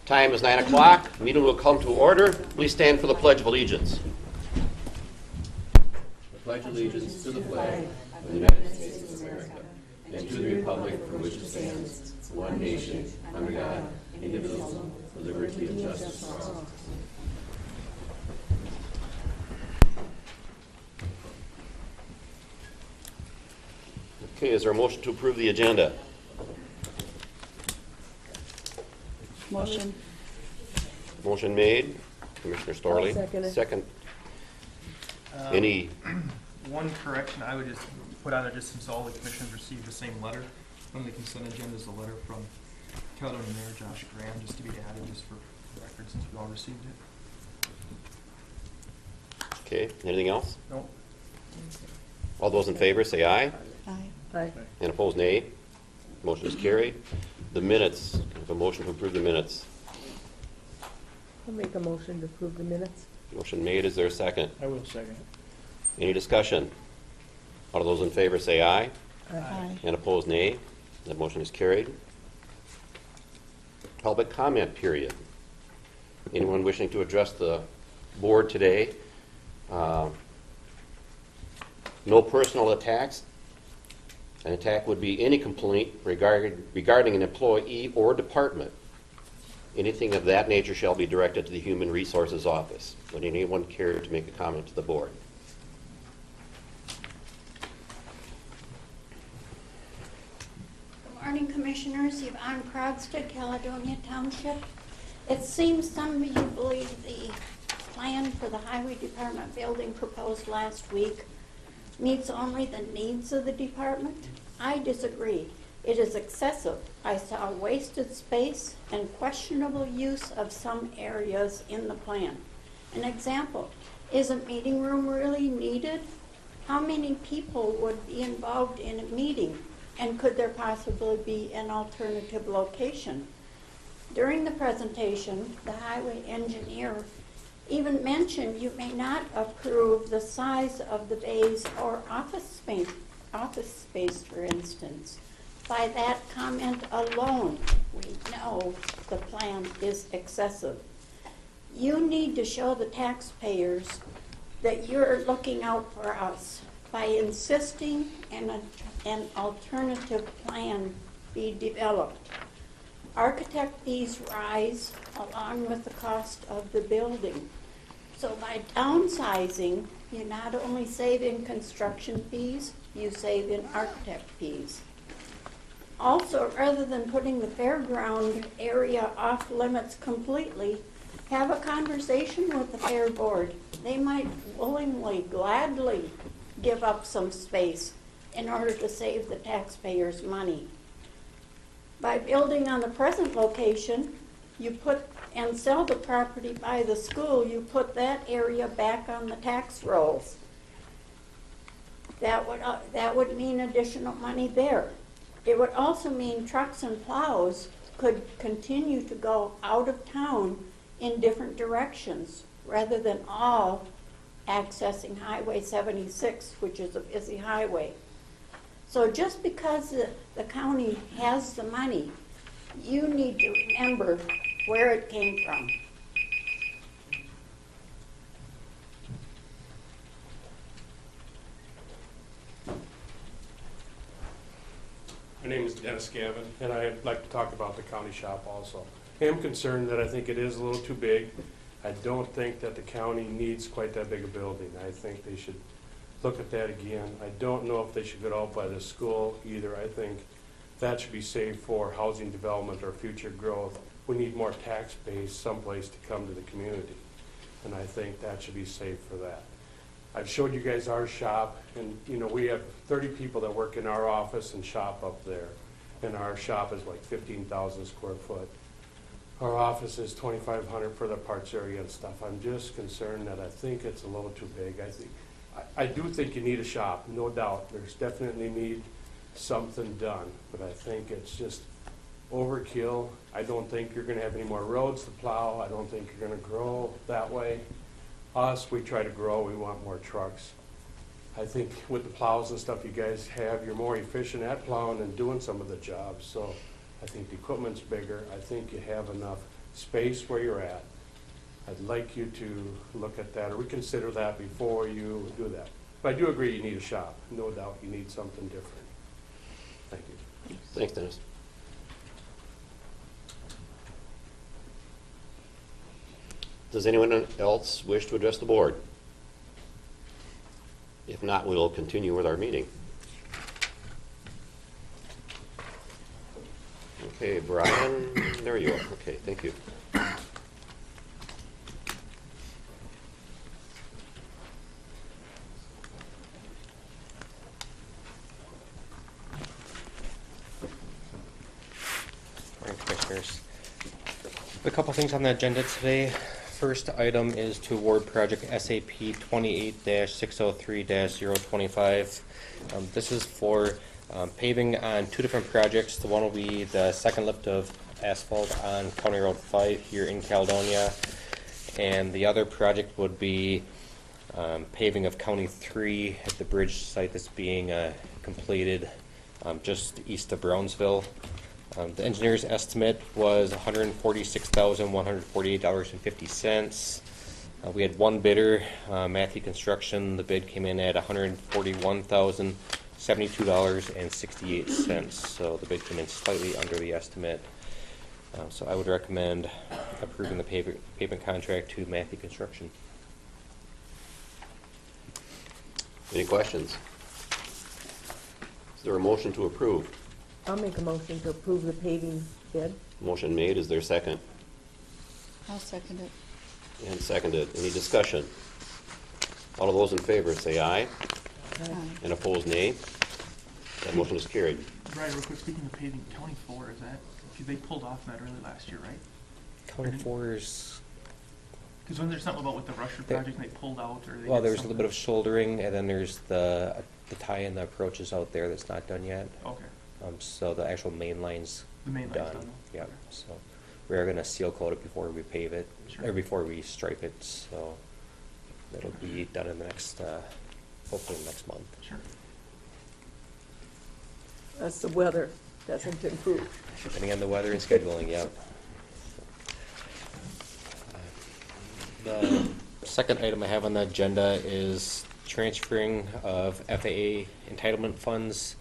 Time is 9 o'clock. Meeting will come to order. Please stand for the Pledge of Allegiance. I pledge allegiance to the flag of the United States of America and to the republic for which it stands, one nation, under God, indivisible, with liberty and justice for all. Okay, is there a motion to approve the agenda? Motion. Motion made. Commissioner Storley. I'll second it. Second. Any? One correction I would just put on there, just since all the commissioners received the same letter. On the consent agenda is a letter from Caledonia Mayor Josh Graham, just to be added just for record since we all received it. Okay, anything else? No. All those in favor say aye. Aye. Aye. And opposed, nay. Motion is carried. The minutes, I have a motion to approve the minutes. I'll make a motion to approve the minutes. Motion made, is there a second? I will second. Any discussion? All those in favor say aye. Aye. And opposed, nay. That motion is carried. Public comment period. Anyone wishing to address the board today? No personal attacks. An attack would be any complaint regarding an employee or department. Anything of that nature shall be directed to the Human Resources Office. Would anyone care to make a comment to the board? Good morning, Commissioners. Yvonne Krogstad, Caledonia Township. It seems some of you believe the plan for the Highway Department building proposed last week meets only the needs of the department. I disagree. It is excessive. I saw wasted space and questionable use of some areas in the plan. An example, is a meeting room really needed? How many people would be involved in a meeting? And could there possibly be an alternative location? During the presentation, the highway engineer even mentioned you may not approve the size of the bays or office space, for instance. By that comment alone, we know the plan is excessive. You need to show the taxpayers that you're looking out for us by insisting an alternative plan be developed. Architect fees rise along with the cost of the building. So by downsizing, you not only save in construction fees, you save in architect fees. Also, rather than putting the fairground area off limits completely, have a conversation with the fair board. They might willingly, gladly give up some space in order to save the taxpayers money. By building on the present location, you put and sell the property by the school, you put that area back on the tax rolls. That would mean additional money there. It would also mean trucks and plows could continue to go out of town in different directions rather than all accessing Highway 76, which is a busy highway. So just because the county has the money, you need to remember where it came from. My name is Dennis Gavin, and I'd like to talk about the county shop also. I am concerned that I think it is a little too big. I don't think that the county needs quite that big a building. I think they should look at that again. I don't know if they should go out by the school either. I think that should be saved for housing development or future growth. We need more tax base someplace to come to the community, and I think that should be saved for that. I've showed you guys our shop, and we have 30 people that work in our office and shop up there, and our shop is like 15,000 square foot. Our office is 2,500 for the parts area and stuff. I'm just concerned that I think it's a little too big. I do think you need a shop, no doubt. There's definitely need something done, but I think it's just overkill. I don't think you're going to have any more roads to plow. I don't think you're going to grow that way. Us, we try to grow. We want more trucks. I think with the plows and stuff you guys have, you're more efficient at plowing and doing some of the jobs. So I think the equipment's bigger. I think you have enough space where you're at. I'd like you to look at that or reconsider that before you do that. But I do agree you need a shop. No doubt you need something different. Thank you. Thanks, Dennis. Does anyone else wish to address the board? If not, we will continue with our meeting. Okay, Brian, there you are. Okay, thank you. Morning, Commissioners. A couple things on the agenda today. First item is to award project SAP 28-603-025. This is for paving on two different projects. The one will be the second lift of asphalt on County Road 5 here in Caledonia. And the other project would be paving of County 3 at the bridge site that's being completed just east of Brownsville. The engineer's estimate was $146,148.50. We had one bidder, Matthew Construction. The bid came in at $141,072.68. So the bid came in slightly under the estimate. So I would recommend approving the pavement contract to Matthew Construction. Any questions? Is there a motion to approve? I'll make a motion to approve the paving bid. Motion made. Is there a second? I'll second it. And seconded. Any discussion? All of those in favor say aye. Aye. And opposed, nay. That motion is carried. Brian, real quick, speaking of paving, County 4, is that, they pulled off that early last year, right? County 4 is, Because when there's something about with the Rusher There- project and they pulled out or they well, did there's a little bit of something- shouldering, and then there's the tie-in, the approaches out there that's not done yet. Okay, So the actual main line's the main line's done. done. Yeah, so we are gonna seal coat it before we pave it, Sure. or before we stripe it, so it'll be done in the next, hopefully next month. Sure. As the weather doesn't improve. Depending on the weather and scheduling, yep. The second item I have on the agenda is transferring of FAA entitlement funds.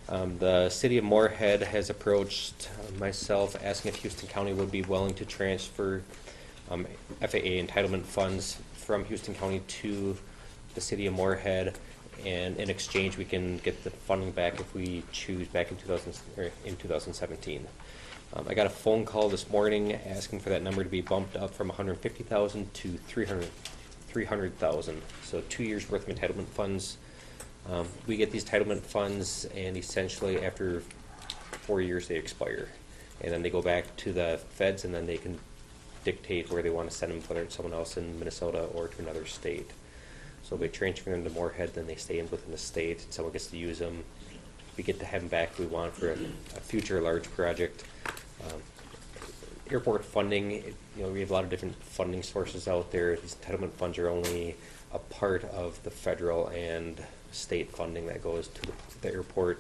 The city of Moorhead has approached myself asking if Houston County would be willing to transfer FAA entitlement funds from Houston County to the city of Moorhead, and in exchange we can get the funding back if we choose back in 2017. I got a phone call this morning asking for that number to be bumped up from 150,000 to 300,000. So 2 years worth of entitlement funds. We get these entitlement funds, and essentially after 4 years they expire, and then they go back to the feds, and then they can dictate where they want to send them, whether it's someone else in Minnesota or to another state. So we transfer them to Moorhead, then they stay in within the state, and someone gets to use them. We get to have them back if we want for a future large project. Airport funding, we have a lot of different funding sources out there. These entitlement funds are only a part of the federal and state funding that goes to the airport.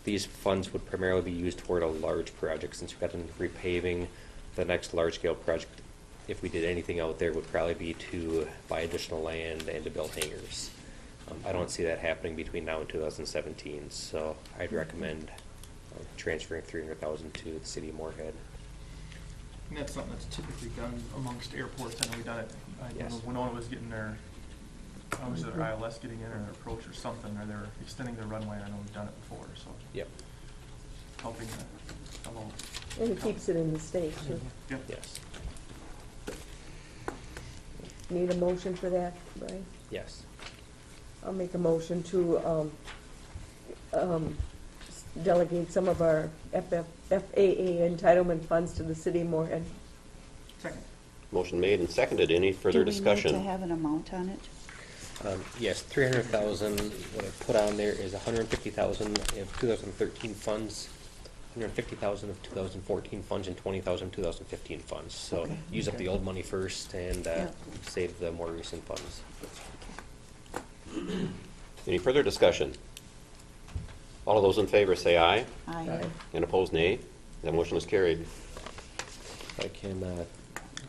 These funds would primarily be used toward a large project, since we've got them repaving. The next large-scale project, if we did anything out there, would probably be to buy additional land and to build hangars. I don't see that happening between now and 2017, so I'd recommend transferring 300,000 to the city of Moorhead. And that's something that's typically done amongst airports. I know we've done it. I Yes. know Winona was getting their, was their ILS getting in or their approach or something, or they're extending their runway. I know we've done it before, so Yep. helping the fellow. And it keeps it in the state, too. Yep. Yes. Need a motion for that, Brian? Yes. I'll make a motion to delegate some of our FAA entitlement funds to the city of Moorhead. Second. Motion made and seconded. Any further Do discussion? we need to have an amount on it? Yes, 300,000. What I put on there is 150,000 of 2013 funds, 150,000 of 2014 funds, and 20,000 of 2015 funds. So Okay. use up the old money first and Yeah. save the more recent funds. Any further discussion? All of those in favor say aye. Aye. And opposed, nay. That motion is carried. If I can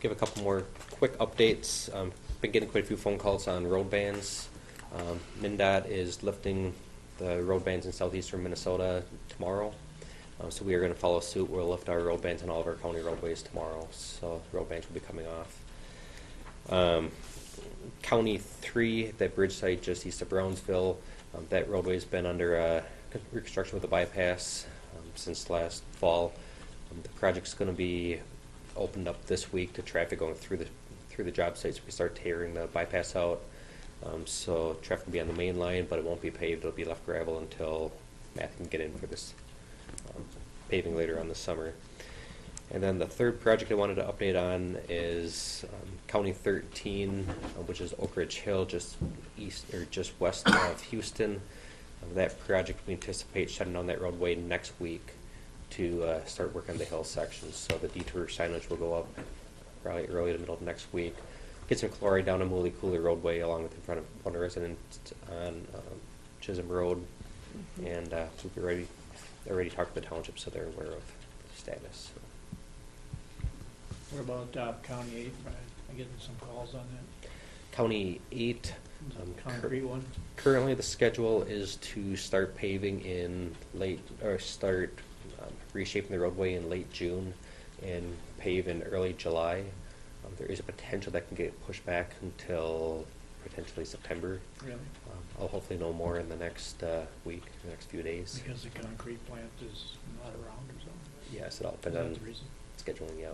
give a couple more quick updates. Been getting quite a few phone calls on road bans. MnDOT is lifting the road bans in southeastern Minnesota tomorrow. So we are going to follow suit. We'll lift our road bans on all of our county roadways tomorrow. So road bans will be coming off. County 3, that bridge site just east of Brownsville, that roadway's been under reconstruction with a bypass since last fall. The project's going to be opened up this week to traffic going through the job sites. We start tearing the bypass out, so traffic will be on the main line, but it won't be paved. It'll be left gravel until Matt can get in for this paving later on this summer. And then the third project I wanted to update on is County 13, which is Oak Ridge Hill, just west of Houston. That project, we anticipate shutting down that roadway next week to start working on the hill section. So the detour signage will go up probably early to middle of next week. Get some chloride down a Mooley Cooler roadway along with in front of one resident on Chisholm Road, and we'll be ready. They're already talked to the township, so they're aware of the status. What about County 8? I'm getting some calls on that. County 8. Concrete one? Currently, the schedule is to start paving in start reshaping the roadway in late June and pave in early July. There is a potential that can get pushed back until potentially September. Really? I'll hopefully know more in the next week, the next few days. Because the concrete plant is not around or something? Yes, it all Is depends that on the reason? scheduling, yeah.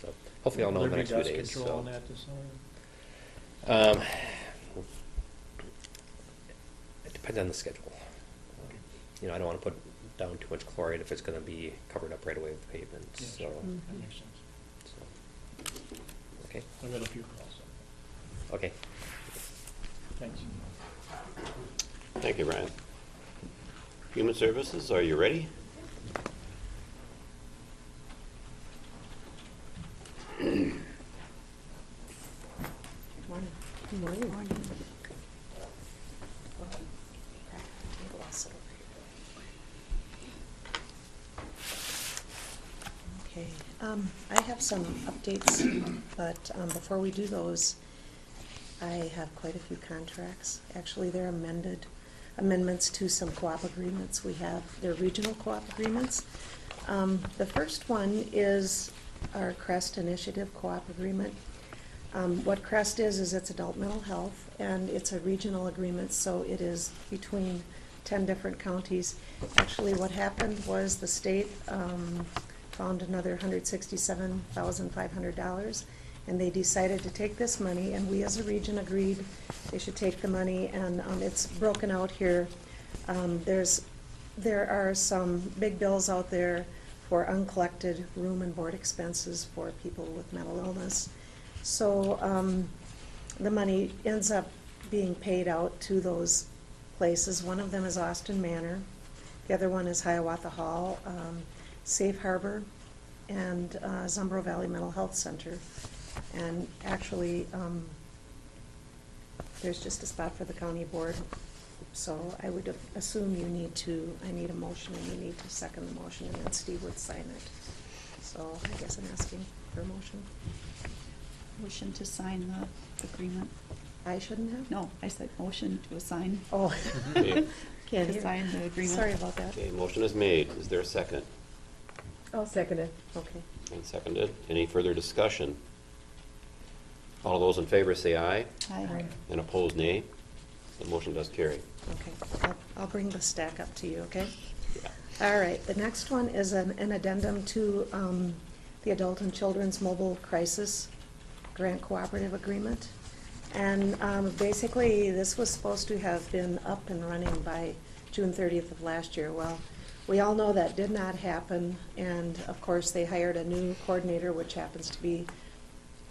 So hopefully I'll know in the next few days. Will there be dust control on So. that this summer? It depends on the schedule. I don't want to put down too much chloride if it's going to be covered up right away with pavement. Yeah, So, sure. That makes sense. Okay. I've got a few calls on Okay. that. Thanks. Thank you, Brian. Human Services, are you ready? Morning. Good morning. Okay, I have some updates, but before we do those, I have quite a few contracts. Actually, they're amendments to some co-op agreements we have. They're regional co-op agreements. The first one is our CREST Initiative co-op agreement. What CREST is it's adult mental health, and it's a regional agreement, so it is between 10 different counties. Actually, what happened was the state found another $167,500, and they decided to take this money, and we as a region agreed they should take the money, and it's broken out here. There are some big bills out there for uncollected room and board expenses for people with mental illness. So the money ends up being paid out to those places. One of them is Austin Manor. The other one is Hiawatha Hall, Safe Harbor, and Zumbro Valley Mental Health Center. And actually, there's just a spot for the county board. So I would assume I need a motion, and you need to second the motion, and then Steve would sign it. So I guess I'm asking for a motion. Motion to sign the agreement. I shouldn't have? No, I said motion to assign, Oh. Okay. Can't to hear. sign the agreement. Sorry about that. Okay, motion is made. Is there a second? I'll second it. Okay. And seconded. Any further discussion? All those in favor say aye, Aye. and opposed nay. The motion does carry. Okay. I'll bring the stack up to you, okay? Yeah. All right, the next one is an addendum to the Adult and Children's Mobile Crisis Grant Cooperative Agreement. And basically, this was supposed to have been up and running by June 30th of last year. Well, we all know that did not happen, and of course, they hired a new coordinator, which happens to be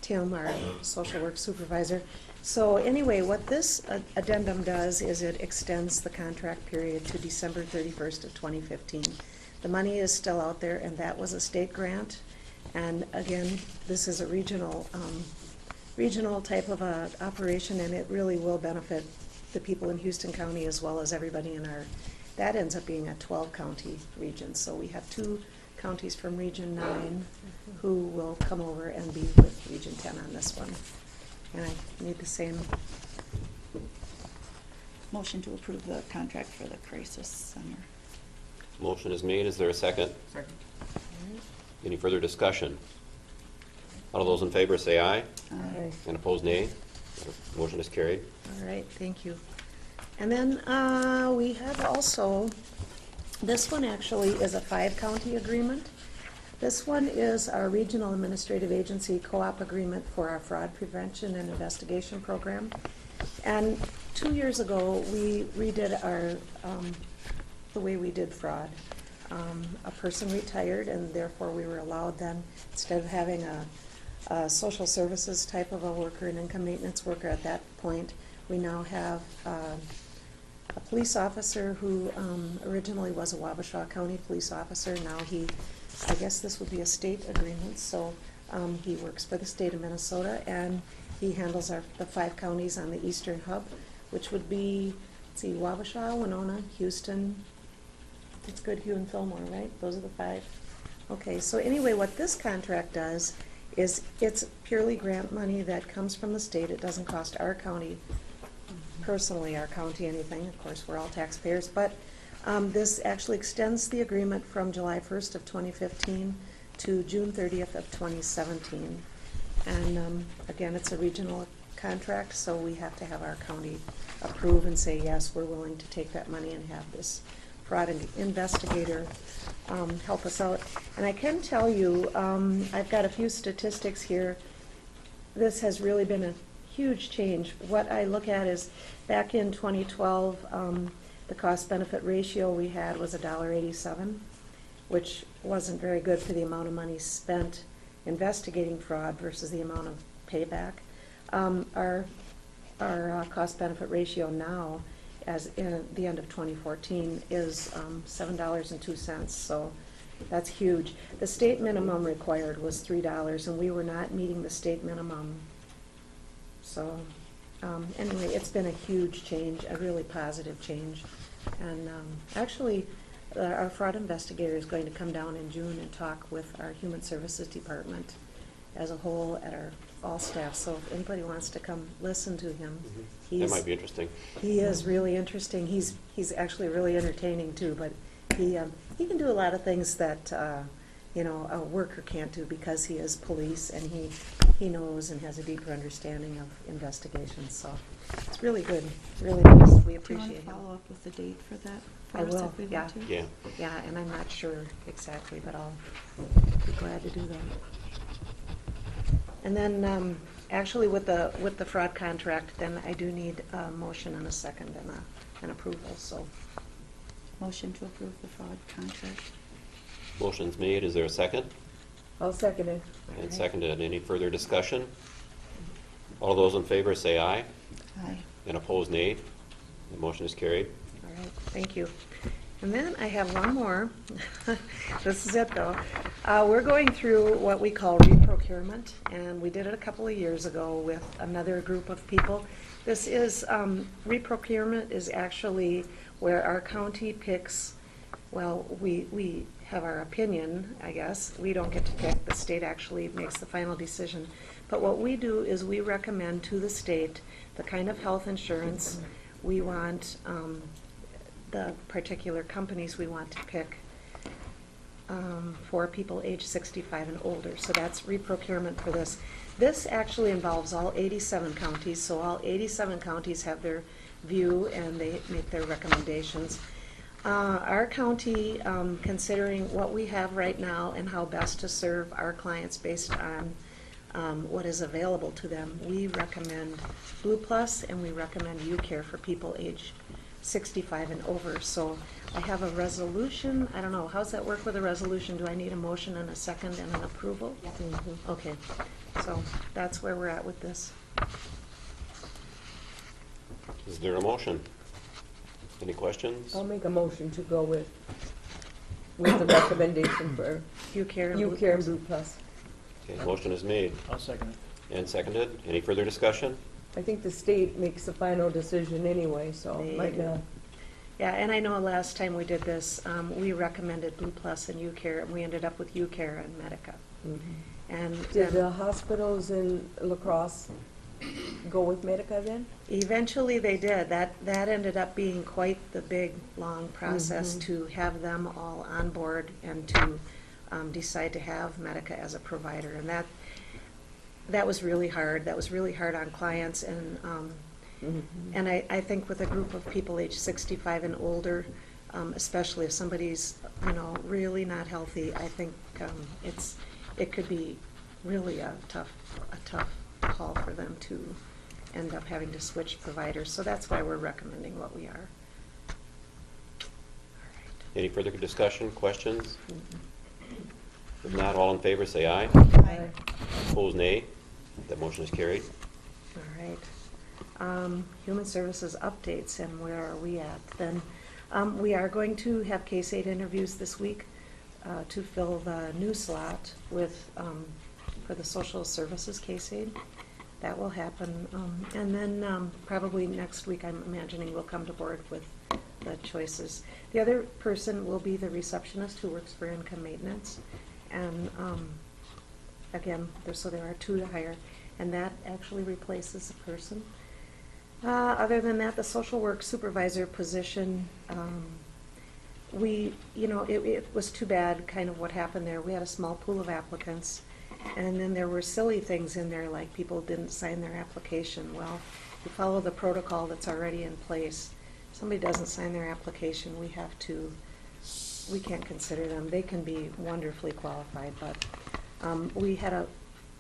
Tim, our social work supervisor. So anyway, what this addendum does is it extends the contract period to December 31st of 2015. The money is still out there, and that was a state grant. And again, this is a regional type of a operation, and it really will benefit the people in Houston County as well as everybody in that ends up being a 12-county region. So we have 2 counties from Region 9 who will come over and be with Region 10 on this one. And I need the same. Motion to approve the contract for the crisis center. Motion is made. Is there a second? Second. Any further discussion? All those in favor say aye. Aye. And opposed, nay. Motion is carried. All right, thank you. And then we have also, this one actually is a 5-county agreement. This one is our Regional Administrative Agency co-op agreement for our fraud prevention and investigation program. And 2 years ago, we redid our, the way we did fraud. A person retired, and therefore we were allowed then, instead of having a social services type of a worker, an income maintenance worker at that point, we now have a police officer who originally was a Wabasha County police officer. Now he, I guess this would be a state agreement, so he works for the state of Minnesota, and he handles the 5 counties on the eastern hub, which would be, let's see, Wabasha, Winona, Houston. It's good, Hugh and Fillmore, right? Those are the 5. Okay, so anyway, what this contract does is it's purely grant money that comes from the state. It doesn't cost our county, personally our county, anything. Of course, we're all taxpayers, but this actually extends the agreement from July 1st of 2015 to June 30th of 2017. And again, it's a regional contract, so we have to have our county approve and say, yes, we're willing to take that money and have this fraud investigator help us out. And I can tell you, I've got a few statistics here. This has really been a huge change. What I look at is back in 2012, the cost-benefit ratio we had was $1.87, which wasn't very good for the amount of money spent investigating fraud versus the amount of payback. Our cost-benefit ratio now, as in the end of 2014, is $7.02, so that's huge. The state minimum required was $3, and we were not meeting the state minimum. So anyway, it's been a huge change, a really positive change. And actually, our fraud investigator is going to come down in June and talk with our Human Services Department as a whole at our all staff. So if anybody wants to come listen to him, That might be interesting. he is really interesting. He's actually really entertaining too, but he can do a lot of things that you know, a worker can't do because he is police and he knows and has a deeper understanding of investigations. So it's really good, really nice. We Do you appreciate want him. to follow up with the date for that? I for us will, if we yeah. want to? Yeah. Yeah, and I'm not sure exactly, but I'll be glad to do that. And then, actually, with the fraud contract, then I do need a motion and a second and an approval. So, Motion to approve the fraud contract. Motion's made. Is there a second? I'll second it. And seconded. Any further discussion? All those in favor say aye. Aye. And opposed, nay. The motion is carried. all right, thank you. And then I have one more. This is it, though. We're going through what we call reprocurement, and we did it a couple of years ago with another group of people. This is, reprocurement is actually where our county picks, well, we have our opinion, I guess. We don't get to pick. The state actually makes the final decision. But what we do is we recommend to the state the kind of health insurance we want, the particular companies we want to pick for people age 65 and older. So that's reprocurement for this. This actually involves all 87 counties, so all 87 counties have their view and they make their recommendations. Our county, considering what we have right now and how best to serve our clients based on what is available to them, we recommend Blue Plus and we recommend UCare for people age 65 and over. So I have a resolution. I don't know, how's that work with a resolution? Do I need a motion and a second and an approval? Mhm. Okay, so that's where we're at with this. Is there a motion? Any questions? I'll make a motion to go with the recommendation for UCare and Blue UCare and Plus. Blue Plus. Okay, motion is made I'll second it. and seconded. Any further discussion? I think the state makes the final decision anyway, so They might do. not. Yeah, and I know last time we did this, we recommended Blue Plus and UCare, and we ended up with UCare and Medica. And Did the hospitals in La Crosse go with Medica then? eventually they did. That ended up being quite the big, long process to have them all on board and to decide to have Medica as a provider. And that was really hard. That was really hard on clients. And and I think with a group of people age 65 and older, especially if somebody's really not healthy, I think it could be really a tough call for them to end up having to switch providers. So that's why we're recommending what we are. Any further discussion, questions? If not, all in favor say aye. Aye. Opposed, nay. That motion is carried. All right. Human Services updates, and where are we at then? We are going to have Case 8 interviews this week to fill the new slot with for the Social Services Case 8. That will happen. And then probably next week, I'm imagining we'll come to board with the choices. The other person will be the receptionist who works for income maintenance. And again, so there are 2 to hire, and that actually replaces a person. Other than that, the social work supervisor position, it was too bad kind of what happened there. We had a small pool of applicants, and then there were silly things in there, like people didn't sign their application. Well, you follow the protocol that's already in place. If somebody doesn't sign their application, we can't consider them. They can be wonderfully qualified, but we had a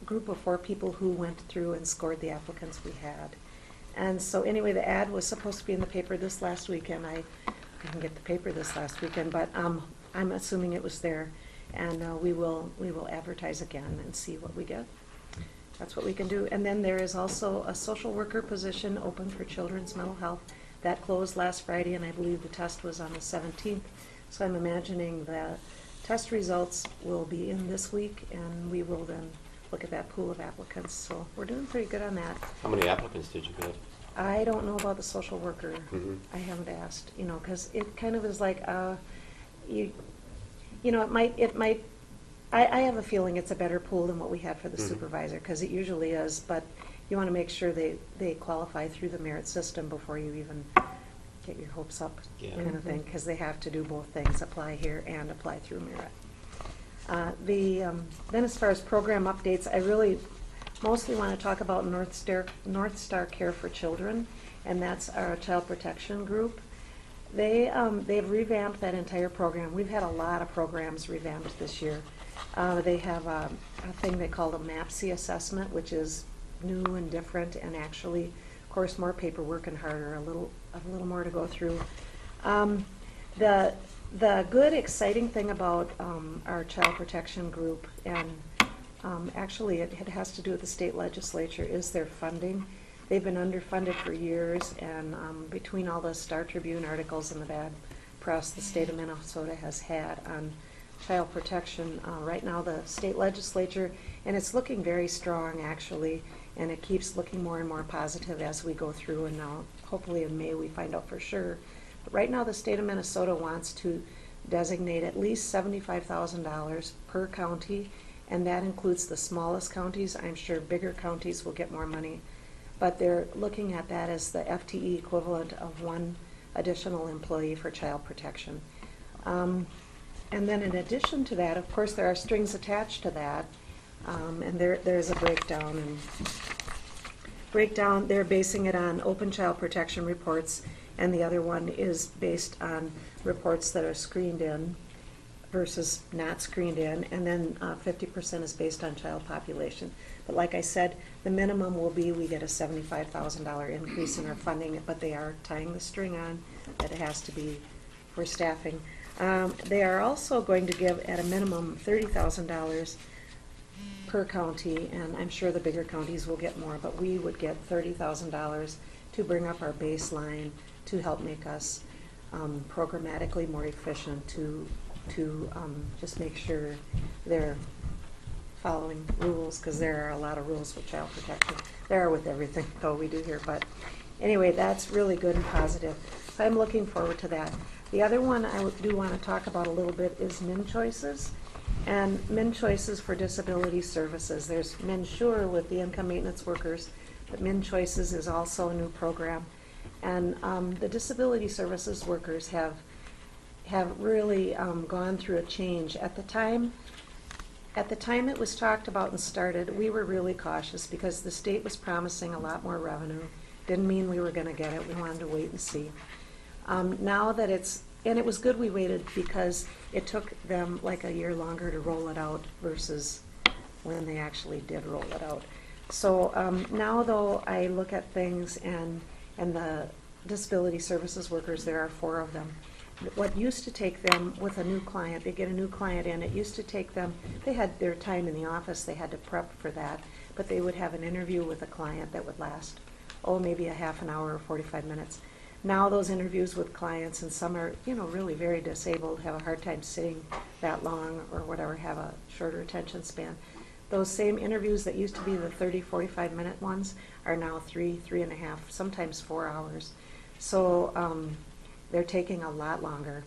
group of 4 people who went through and scored the applicants we had. And so anyway, the ad was supposed to be in the paper this last weekend. I didn't get the paper this last weekend, but I'm assuming it was there. And we will advertise again and see what we get. That's what we can do. And then there is also a social worker position open for children's mental health. That closed last Friday, and I believe the test was on the 17th. So I'm imagining the test results will be in this week, and we will then look at that pool of applicants. So we're doing pretty good on that. How many applicants did you get? I don't know about the social worker. I haven't asked, because it kind of is like, it might, I have a feeling it's a better pool than what we had for the supervisor, because it usually is, but you want to make sure they qualify through the merit system before you even get your hopes up, kind of thing, because they have to do both things, apply here and apply through merit. Then as far as program updates, I really mostly want to talk about North Star Care for Children, and that's our child protection group. They've revamped that entire program. We've had a lot of programs revamped this year. They have a thing they call a MAPSI assessment, which is new and different, and actually, of course, more paperwork and harder, a little more to go through. The good, exciting thing about our child protection group, and actually it has to do with the state legislature, is their funding. They've been underfunded for years, and between all the Star Tribune articles and the bad press the state of Minnesota has had on child protection, right now the state legislature, and it's looking very strong actually, and it keeps looking more and more positive as we go through, and now hopefully in May we find out for sure. But right now the state of Minnesota wants to designate at least $75,000 per county, and that includes the smallest counties. I'm sure bigger counties will get more money, but they're looking at that as the FTE equivalent of 1 additional employee for child protection. And then in addition to that, of course, there are strings attached to that, and there's a breakdown. They're basing it on open child protection reports, and the other one is based on reports that are screened in versus not screened in, and then 50% is based on child population. But like I said, the minimum will be we get a $75,000 increase in our funding, but they are tying the string on that it has to be for staffing. They are also going to give at a minimum $30,000 per county, and I'm sure the bigger counties will get more, but we would get $30,000 to bring up our baseline to help make us programmatically more efficient, to just make sure they're following rules, because there are a lot of rules with child protection. There are with everything, though, we do here. But anyway, that's really good and positive. So I'm looking forward to that. The other one I do want to talk about a little bit is Min Choices. And Min Choices for Disability Services. There's MinSure with the income maintenance workers, but Min Choices is also a new program. And the disability services workers have really gone through a change. At the time it was talked about and started, we were really cautious because the state was promising a lot more revenue. Didn't mean we were going to get it. We wanted to wait and see. Now that and it was good we waited because it took them like a year longer to roll it out versus when they actually did roll it out. So now though I look at things and the disability services workers, there are 4 of them. What used to take them with a new client, they get a new client in, it used to take them, they had their time in the office, they had to prep for that, but they would have an interview with a client that would last, maybe a half an hour or 45 minutes. Now those interviews with clients, and some are, really very disabled, have a hard time sitting that long or whatever, have a shorter attention span. Those same interviews that used to be the 30, 45-minute ones are now 3.5, sometimes 4 hours. So they're taking a lot longer.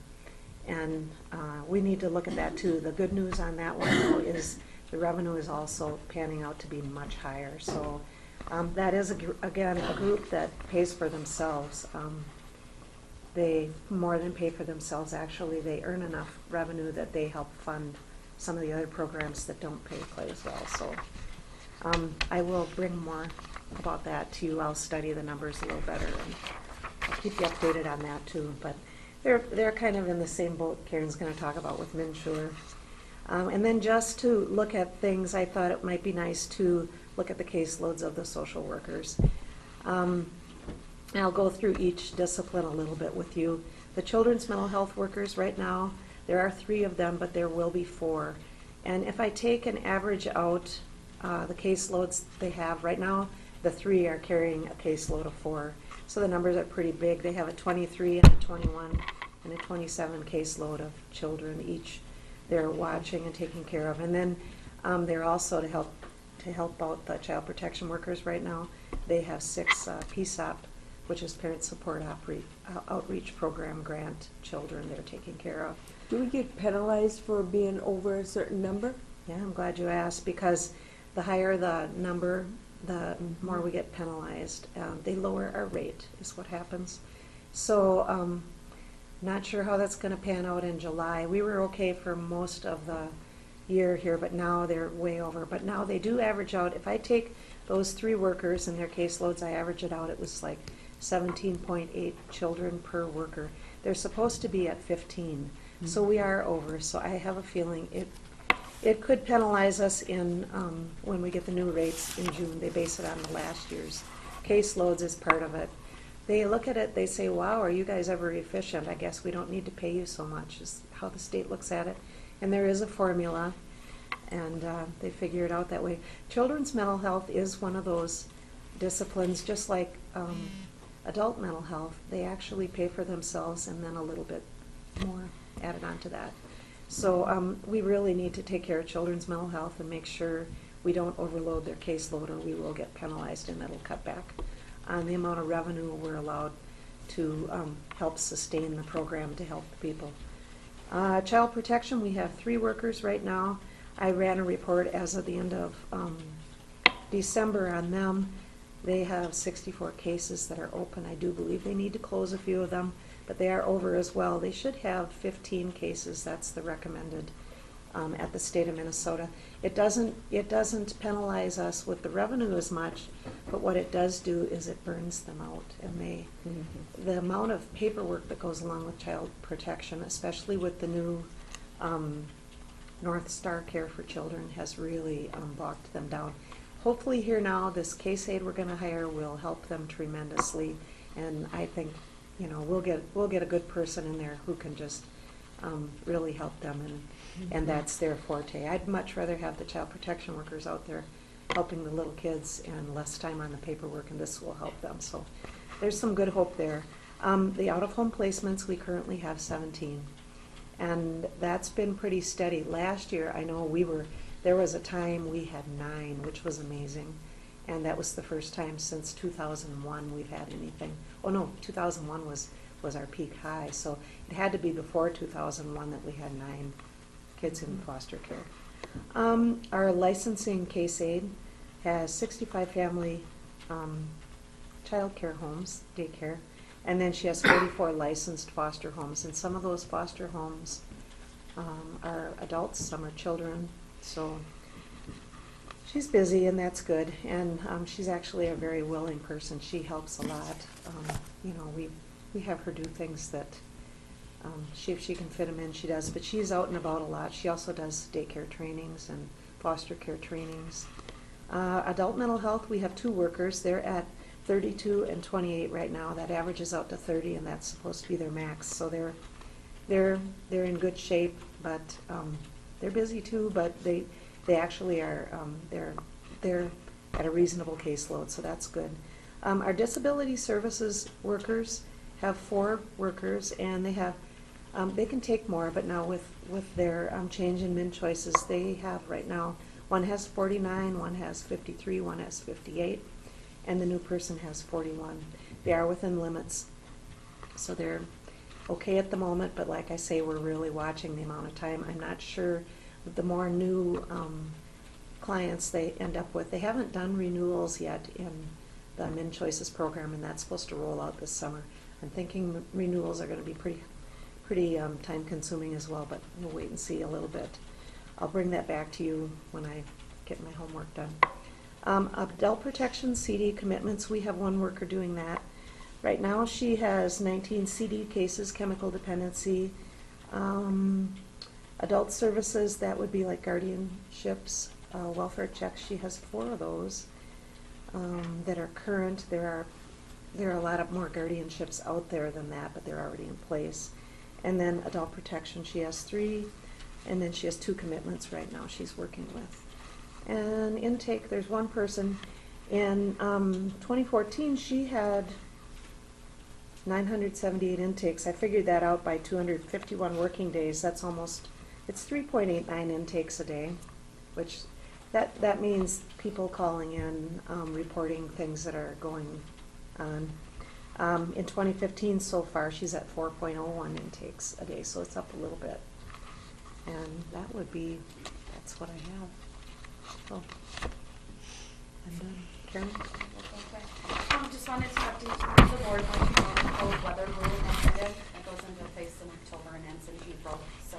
And we need to look at that too. The good news on that one though is the revenue is also panning out to be much higher. So that is, again, a group that pays for themselves. They more than pay for themselves, actually. They earn enough revenue that they help fund some of the other programs that don't pay quite as well. So I will bring more about that to you. I'll study the numbers a little better and I'll keep you updated on that too. But they're kind of in the same boat Karen's going to talk about with MinSure. And then just to look at things, I thought it might be nice to look at the caseloads of the social workers. I'll go through each discipline a little bit with you. The children's mental health workers right now, there are 3 of them, but there will be 4. And if I take an average out the caseloads they have right now, the 3 are carrying a caseload of 4. So the numbers are pretty big. They have a 23 and a 21 and a 27 caseload of children each they're watching and taking care of. And then they're also to help out the child protection workers right now. They have 6 PSOP, which is Parent Support Outreach Program grant children they're taking care of. Do we get penalized for being over a certain number? Yeah, I'm glad you asked, because the higher the number, the more we get penalized. They lower our rate is what happens. So not sure how that's going to pan out in July. We were okay for most of the year here, but now they're way over. But now they do average out. If I take those 3 workers and their caseloads, I average it out. It was like 17.8 children per worker. They're supposed to be at 15. So we are over. So I have a feeling it could penalize us in when we get the new rates in June. They base it on the last year's caseloads as part of it. They look at it, they say, wow, are you guys ever efficient? I guess we don't need to pay you so much, is how the state looks at it. And there is a formula, and they figure it out that way. Children's mental health is one of those disciplines, just like adult mental health. They actually pay for themselves and then a little bit more added on to that. So we really need to take care of children's mental health and make sure we don't overload their caseload, or we will get penalized, and that'll cut back on the amount of revenue we're allowed to help sustain the program to help the people. Child protection, we have 3 workers right now. I ran a report as of the end of December on them. They have 64 cases that are open. I do believe they need to close a few of them, but they are over as well. They should have 15 cases. That's the recommended at the state of Minnesota. It doesn't penalize us with the revenue as much, but what it does do is it burns them out. And the amount of paperwork that goes along with child protection, especially with the new North Star Care for Children, has really bogged them down. Hopefully here now, this case aide we're going to hire will help them tremendously, and I think we'll get a good person in there who can just really help them, and that's their forte. I'd much rather have the child protection workers out there helping the little kids and less time on the paperwork, and this will help them. So there's some good hope there. The out-of-home placements, we currently have 17, and that's been pretty steady. Last year, I know there was a time we had 9, which was amazing, and that was the first time since 2001 we've had anything. Oh no, 2001 was was our peak high. So it had to be before 2001 that we had 9 kids in foster care. Our licensing case aid has 65 family child care homes, daycare, and then she has 44 licensed foster homes. And some of those foster homes are adults, some are children. So she's busy, and that's good. And she's actually a very willing person. She helps a lot. You know, we have her do things that if she can fit them in, she does. But she's out and about a lot. She also does daycare trainings and foster care trainings. Adult mental health, we have 2 workers. They're at 32 and 28 right now. That averages out to 30, and that's supposed to be their max. So they're in good shape, but they're busy too. But they actually are they're at a reasonable caseload, so that's good. Our disability services workers have 4 workers, and they have they can take more, but now with their change in min choices, they have right now, one has 49, one has 53, one has 58, and the new person has 41. They are within limits, so they're okay at the moment, but like I say, we're really watching the amount of time. I'm not sure the more new clients they end up with. They haven't done renewals yet in the min choices program, and that's supposed to roll out this summer. I'm thinking renewals are going to be pretty time consuming as well, but we'll wait and see a little bit. I'll bring that back to you when I get my homework done. Adult protection CD commitments, we have 1 worker doing that. Right now she has 19 CD cases, chemical dependency. Adult services, that would be like guardianships, welfare checks. She has 4 of those that are current. There are a lot of more guardianships out there than that, but they're already in place. And then adult protection, she has 3, and then she has 2 commitments right now she's working with. And intake, there's 1 person. In 2014, she had 978 intakes. I figured that out by 251 working days. That's almost, it's 3.89 intakes a day, which that means people calling in, reporting things that are going on. In 2015 so far, she's at 4.01 intakes a day, so it's up a little bit. And that's what I have. So, I'm done. Karen? Just wanted to update the board on the cold weather rule that goes into place in October and ends in April. So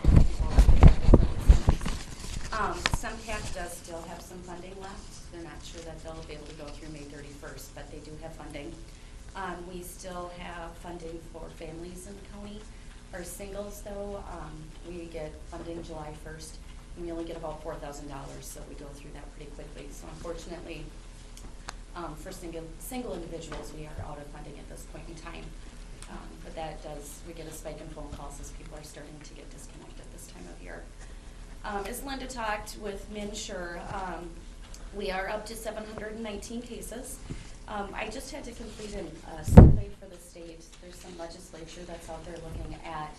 SEMCAC does still have some funding left. They're not sure that they'll be able to go through May 31st, but they do have funding. We still have funding for families in the county. Our singles, though, we get funding July 1st, and we only get about $4,000, so we go through that pretty quickly. So unfortunately, for single individuals, we are out of funding at this point in time. But that does, we get a spike in phone calls as people are starting to get disconnected this time of year. As Linda talked with MNsure, we are up to 719 cases. I just had to complete a survey for the state. There's some legislature that's out there looking at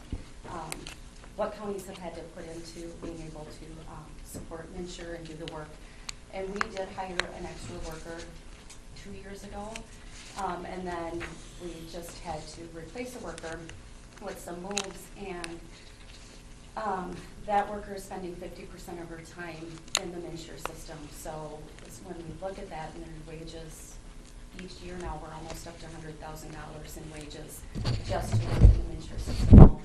what counties have had to put into being able to support MNsure and do the work. And we did hire an extra worker 2 years ago, and then we just had to replace a worker with some moves, and that worker is spending 50% of her time in the MNsure system. So when we look at that and their wages, each year now we're almost up to $100,000 in wages just to work in the MNsure system alone.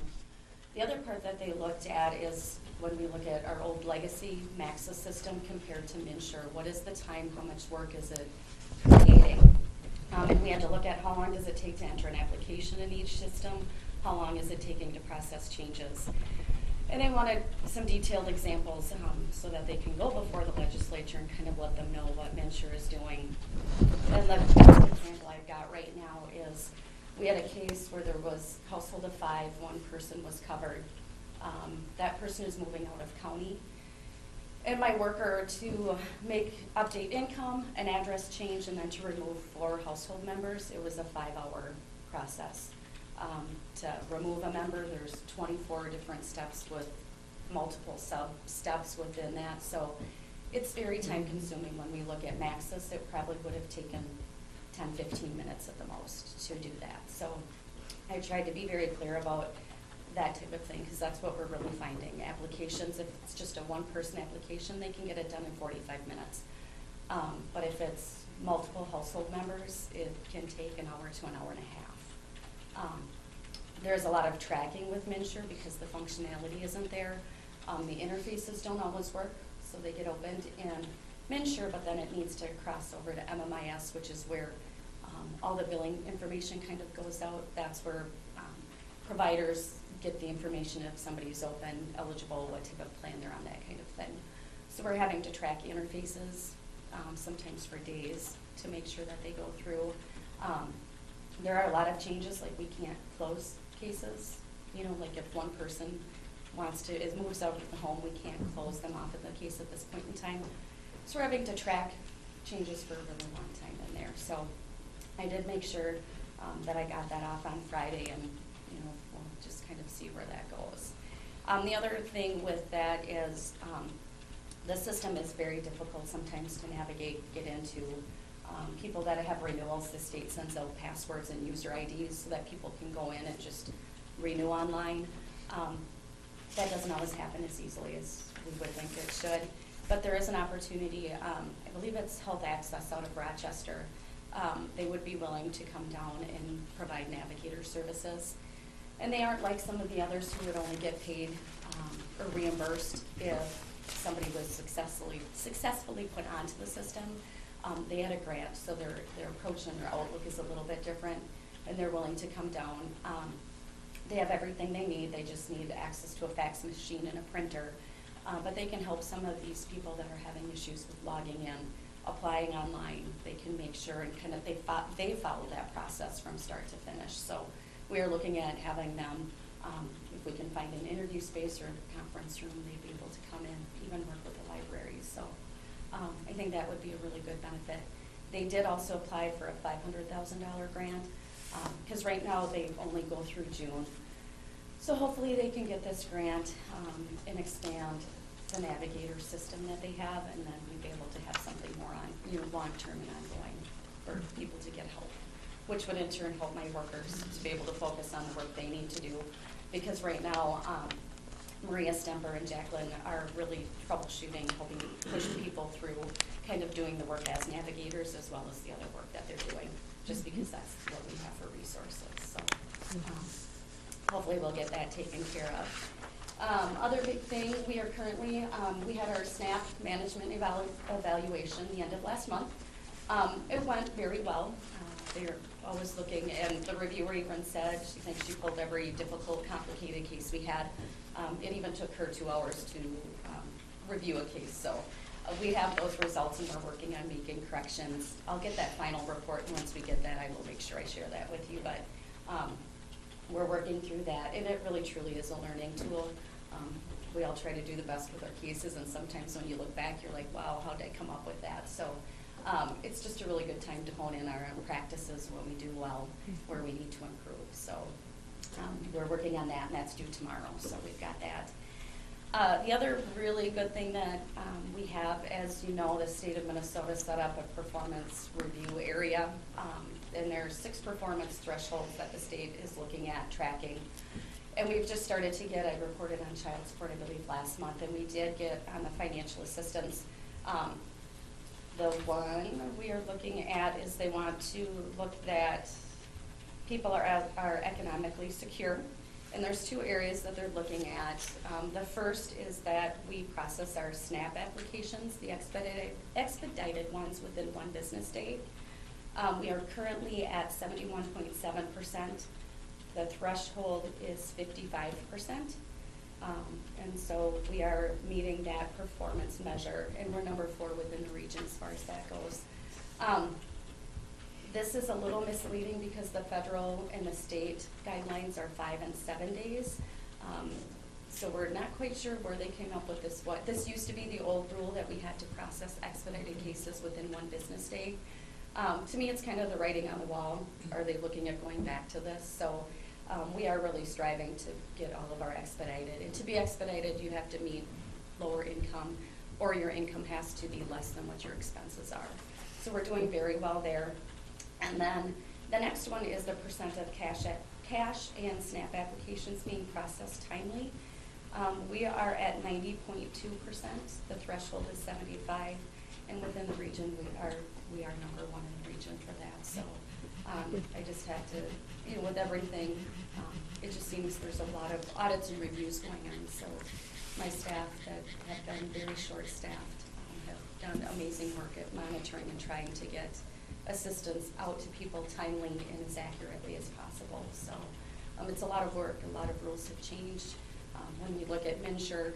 The other part that they looked at is when we look at our old legacy Maxis system compared to MNsure, what is the time, how much work is it creating? And we had to look at how long does it take to enter an application in each system, how long is it taking to process changes. And they wanted some detailed examples so that they can go before the legislature and kind of let them know what MNsure is doing. And the best example I've got right now is we had a case where there was household of 5, 1 person was covered. That person is moving out of county. And my worker to update income, an address change, and then to remove 4 household members, it was a 5-hour process. To remove a member, there's 24 different steps with multiple sub-steps within that. So it's very time consuming. When we look at Maxis, it probably would have taken 10, 15 minutes at the most to do that. So I tried to be very clear about that type of thing, because that's what we're really finding. Applications, if it's just a one-person application, they can get it done in 45 minutes. But if it's multiple household members, it can take an hour to an hour and a half. There's a lot of tracking with MNsure because the functionality isn't there. The interfaces don't always work, so they get opened in MNsure, but then it needs to cross over to MMIS, which is where all the billing information kind of goes out. That's where providers get the information if somebody's open, eligible, what type of plan they're on, that kind of thing. So we're having to track interfaces, sometimes for days, to make sure that they go through. There are a lot of changes, like we can't close cases. You know, like if one person moves out of the home, we can't close them off in the case at this point in time. So we're having to track changes for a really long time in there. So I did make sure that I got that off on Friday, and we'll just kind of see where that goes. The other thing with that is the system is very difficult sometimes to navigate, get into. People that have renewals, the state sends out passwords and user IDs so that people can go in and just renew online. That doesn't always happen as easily as we would think it should. But there is an opportunity, I believe it's Health Access out of Rochester. They would be willing to come down and provide navigator services. And they aren't like some of the others who would only get paid or reimbursed if somebody was successfully put onto the system. They had a grant, so their approach and their outlook is a little bit different, and they're willing to come down. They have everything they need. They just need access to a fax machine and a printer. But they can help some of these people that are having issues with logging in, applying online. They can make sure and kind of they follow that process from start to finish. So we are looking at having them, if we can find an interview space or a conference room, they'd be able to come in, even work with the libraries. So I think that would be a really good benefit. They did also apply for a $500,000 grant, because right now they only go through June. So hopefully they can get this grant and expand the navigator system that they have, and then we'd be able to have something more on, long-term and ongoing for people to get help, which would in turn help my workers to be able to focus on the work they need to do. Because right now, Maria Stemper and Jacqueline are really troubleshooting, helping push people through kind of doing the work as navigators as well as the other work that they're doing, just because that's what we have for resources. So hopefully we'll get that taken care of. Other big thing, we are currently, we had our SNAP management evaluation the end of last month. It went very well. They're always looking, and the reviewer even said she thinks she pulled every difficult, complicated case we had. It even took her 2 hours to review a case. So we have those results, and we're working on making corrections. I'll get that final report, and once we get that, I will make sure I share that with you. But we're working through that, and it really truly is a learning tool. We all try to do the best with our cases, and sometimes when you look back, you're like, wow, how did I come up with that? So it's just a really good time to hone in our own practices when we do well, where we need to improve. So we're working on that, and that's due tomorrow, so we've got that. The other really good thing that we have, as you know, the state of Minnesota set up a performance review area, and there are 6 performance thresholds that the state is looking at tracking. And we've just started to get, I reported on child support, I believe, last month, and we did get on the financial assistance. The one we are looking at is they want to look that people are economically secure. And there's 2 areas that they're looking at. The first is that we process our SNAP applications, the expedited ones, within 1 business day. We are currently at 71.7%. The threshold is 55%. And so we are meeting that performance measure, and we're number 4 within the region as far as that goes. This is a little misleading because the federal and the state guidelines are 5 and 7 days. So we're not quite sure where they came up with this. This used to be the old rule that we had to process expedited cases within 1 business day. To me, it's kind of the writing on the wall. Are they looking at going back to this? So we are really striving to get all of our expedited. And to be expedited, you have to meet lower income, or your income has to be less than what your expenses are. So we're doing very well there. And then the next one is the percent of cash and SNAP applications being processed timely. We are at 90.2%. The threshold is 75, and within the region, we are number one in the region for that. So I just had to, with everything, it just seems there's a lot of audits and reviews going on. So my staff that have been very short-staffed have done amazing work at monitoring and trying to get assistance out to people timely and as accurately as possible. So it's a lot of work. A lot of rules have changed. When you look at MNsure,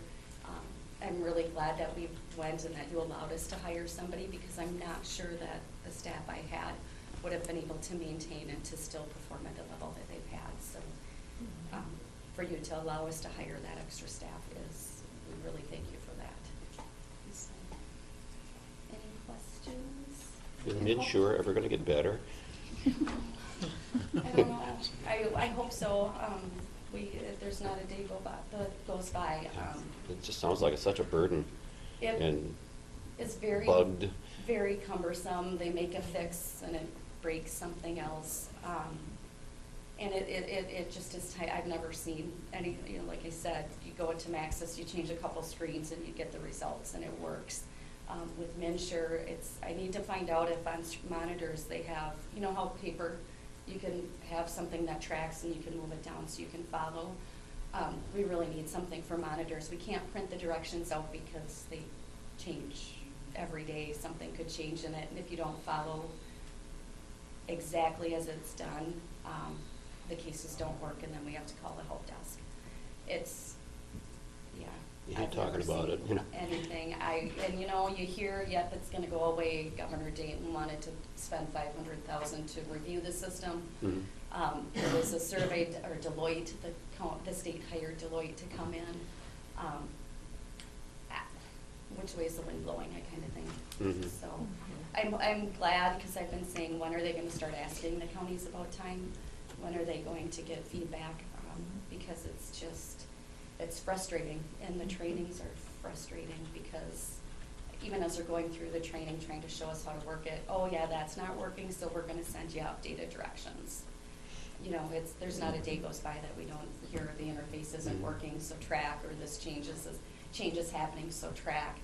I'm really glad that we went and that you allowed us to hire somebody, because I'm not sure that the staff I had would have been able to maintain and to still perform at the level that they've had. So for you to allow us to hire that extra staff we really thank you for that. So, any questions? Is MNsure ever going to get better? I don't know. I hope so. There's not a day that goes by. It just sounds like it's such a burden. And It's very, bugged. very cumbersome. They make a fix and it breaks something else. And it just is tight. I've never seen any, like I said, you go into Maxis, you change a couple screens and you get the results and it works. With MNsure, I need to find out if on monitors they have, how paper, you can have something that tracks and you can move it down so you can follow. We really need something for monitors. We can't print the directions out because they change every day. Something could change in it, and if you don't follow exactly as it's done, the cases don't work, and then we have to call the help desk. You hate talking about it. Anything. You hear, yep, it's going to go away. Governor Dayton wanted to spend $500,000 to review the system. Mm-hmm. There was a survey, or Deloitte, the state hired Deloitte to come in. Which way is the wind blowing, that kind of thing. Mm-hmm. So I'm glad, because I've been saying, when are they going to start asking the counties about time? When are they going to get feedback? Because it's frustrating, and the trainings are frustrating, because even as they're going through the training, trying to show us how to work it, oh yeah, that's not working, so we're going to send you updated directions. There's not a day goes by that we don't hear the interface isn't working, so track, or this change is happening, so track.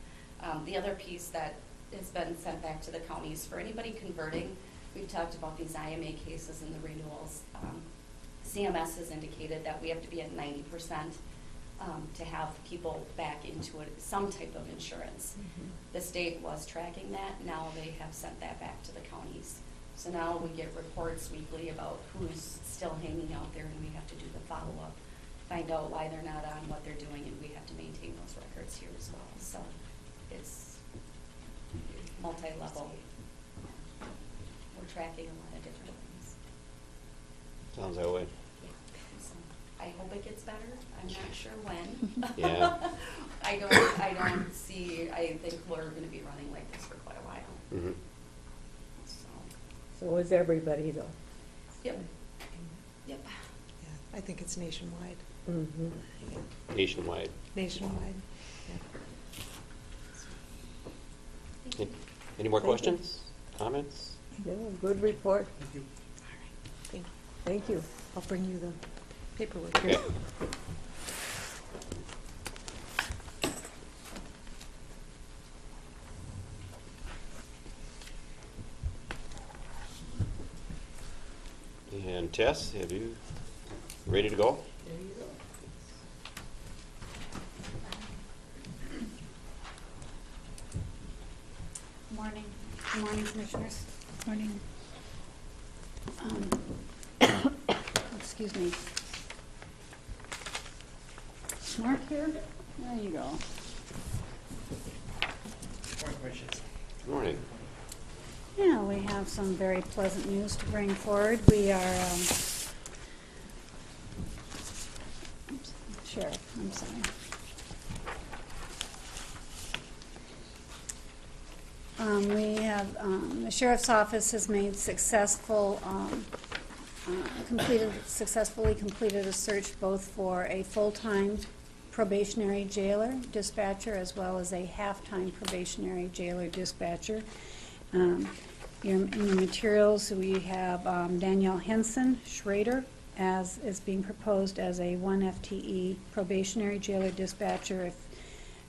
The other piece that has been sent back to the counties, for anybody converting, we've talked about these IMA cases and the renewals. CMS has indicated that we have to be at 90% to have people back into some type of insurance. Mm-hmm. The state was tracking that. Now they have sent that back to the counties. So now we get reports weekly about who's still hanging out there, and we have to do the follow-up, find out why they're not on, what they're doing, and we have to maintain those records here as well. So it's multi-level. We're tracking a lot of different things. Sounds that way. So I hope it gets better. I'm not sure when. Yeah. I don't see, I think we're going to be running like this for quite a while. Mm-hmm. So is everybody, though. Yep. Yep. Yeah, I think it's nationwide. Mm-hmm. Nationwide. Nationwide. Yeah. Any more Thank you. questions? Comments? Yeah, good report. Thank you. Thank you. Thank you. I'll bring you the paperwork Okay. here. And Tess, have you ready to go? Morning. Good morning, Commissioners. Morning. Excuse me. Mark here? There you go. Good morning. Yeah, we have some very pleasant news to bring forward. We are, Sheriff, I'm sorry. The Sheriff's Office has made successfully completed a search both for a full-time probationary jailer dispatcher as well as a half-time probationary jailer dispatcher. In your materials, we have Danielle Henson, Schrader, as is being proposed as a 1 FTE probationary jailer dispatcher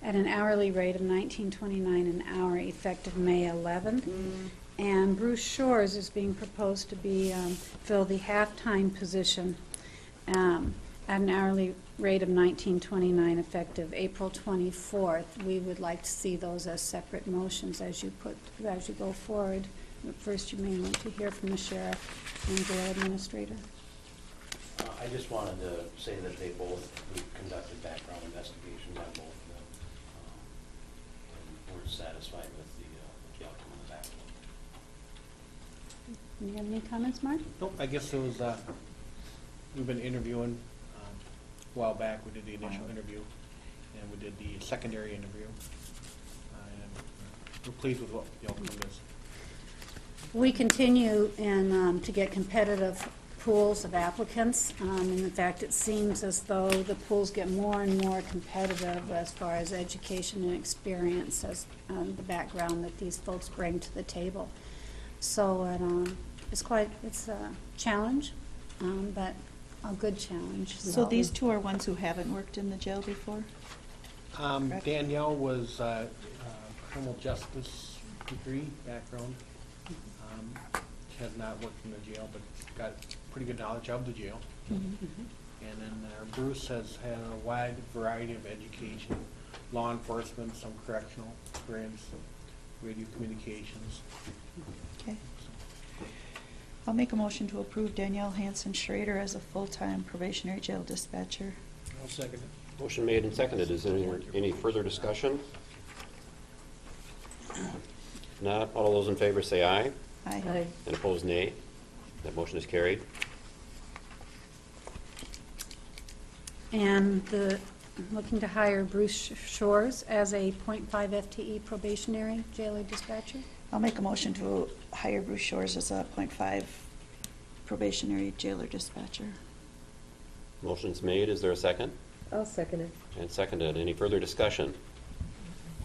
at an hourly rate of $19.29 an hour effective May 11th. And Bruce Shores is being proposed to be fill the half-time position at an hourly rate of $19.29 effective April 24th. We would like to see those as separate motions as you go forward. But first, you may want to hear from the sheriff and jail administrator. I just wanted to say that we conducted background investigations on both of them. And we're satisfied with the outcome of the background. Do you have any comments, Mark? Nope, I guess it was, we've been interviewing, a while back, we did the initial interview, and we did the secondary interview. And we're pleased with what the outcome is. We continue to get competitive pools of applicants. In fact, it seems as though the pools get more and more competitive as far as education and experience as the background that these folks bring to the table. So it's a challenge, but a good challenge. So these two are ones who haven't worked in the jail before? Correct. Danielle was criminal justice degree background. She has not worked in the jail, but got pretty good knowledge of the jail. And then Bruce has had a wide variety of education, law enforcement, some correctional experience, radio communications. Okay. I'll make a motion to approve Danielle Hanson Schrader as a full-time probationary jail dispatcher. I'll second it. Motion made and seconded. Is there any further discussion? If not, all those in favor say aye. Aye. And opposed, nay. That motion is carried. And looking to hire Bruce Shores as a .5 FTE probationary jailer dispatcher. I'll make a motion to hire Bruce Shores as a .5 probationary jailer dispatcher. Motion's made. Is there a second? I'll second it. And seconded. Any further discussion?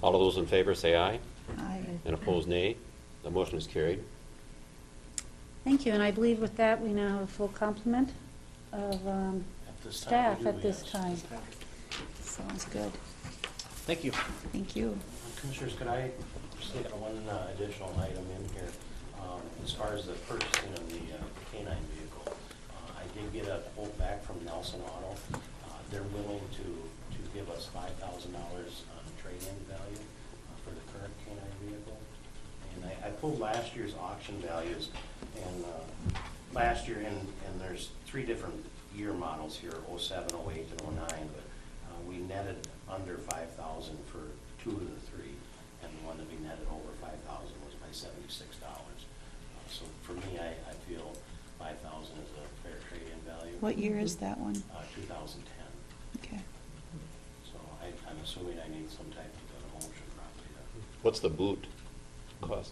All of those in favor say aye. Aye. And opposed, nay. The motion is carried. Thank you, and I believe with that, we now have a full complement of staff at this time. Sounds good. Thank you. Thank you. Commissioners, could I just get one additional item in here? As far as the purchasing of the K-9 vehicle, I did get a quote back from Nelson Auto. They're willing to give us $5,000 on trade-in value for the current K-9 vehicle. And I pulled last year's auction values, and last year, and there's 3 different year models here, 07, 08, and 09, but we netted under 5,000 for 2 of the 3, and the one that we netted over 5,000 was by $76. So for me, I feel 5,000 is a fair trade-in value. What year is that one? 2010. Okay. So I'm assuming I need some type of an emotion probably. What's the boot cost?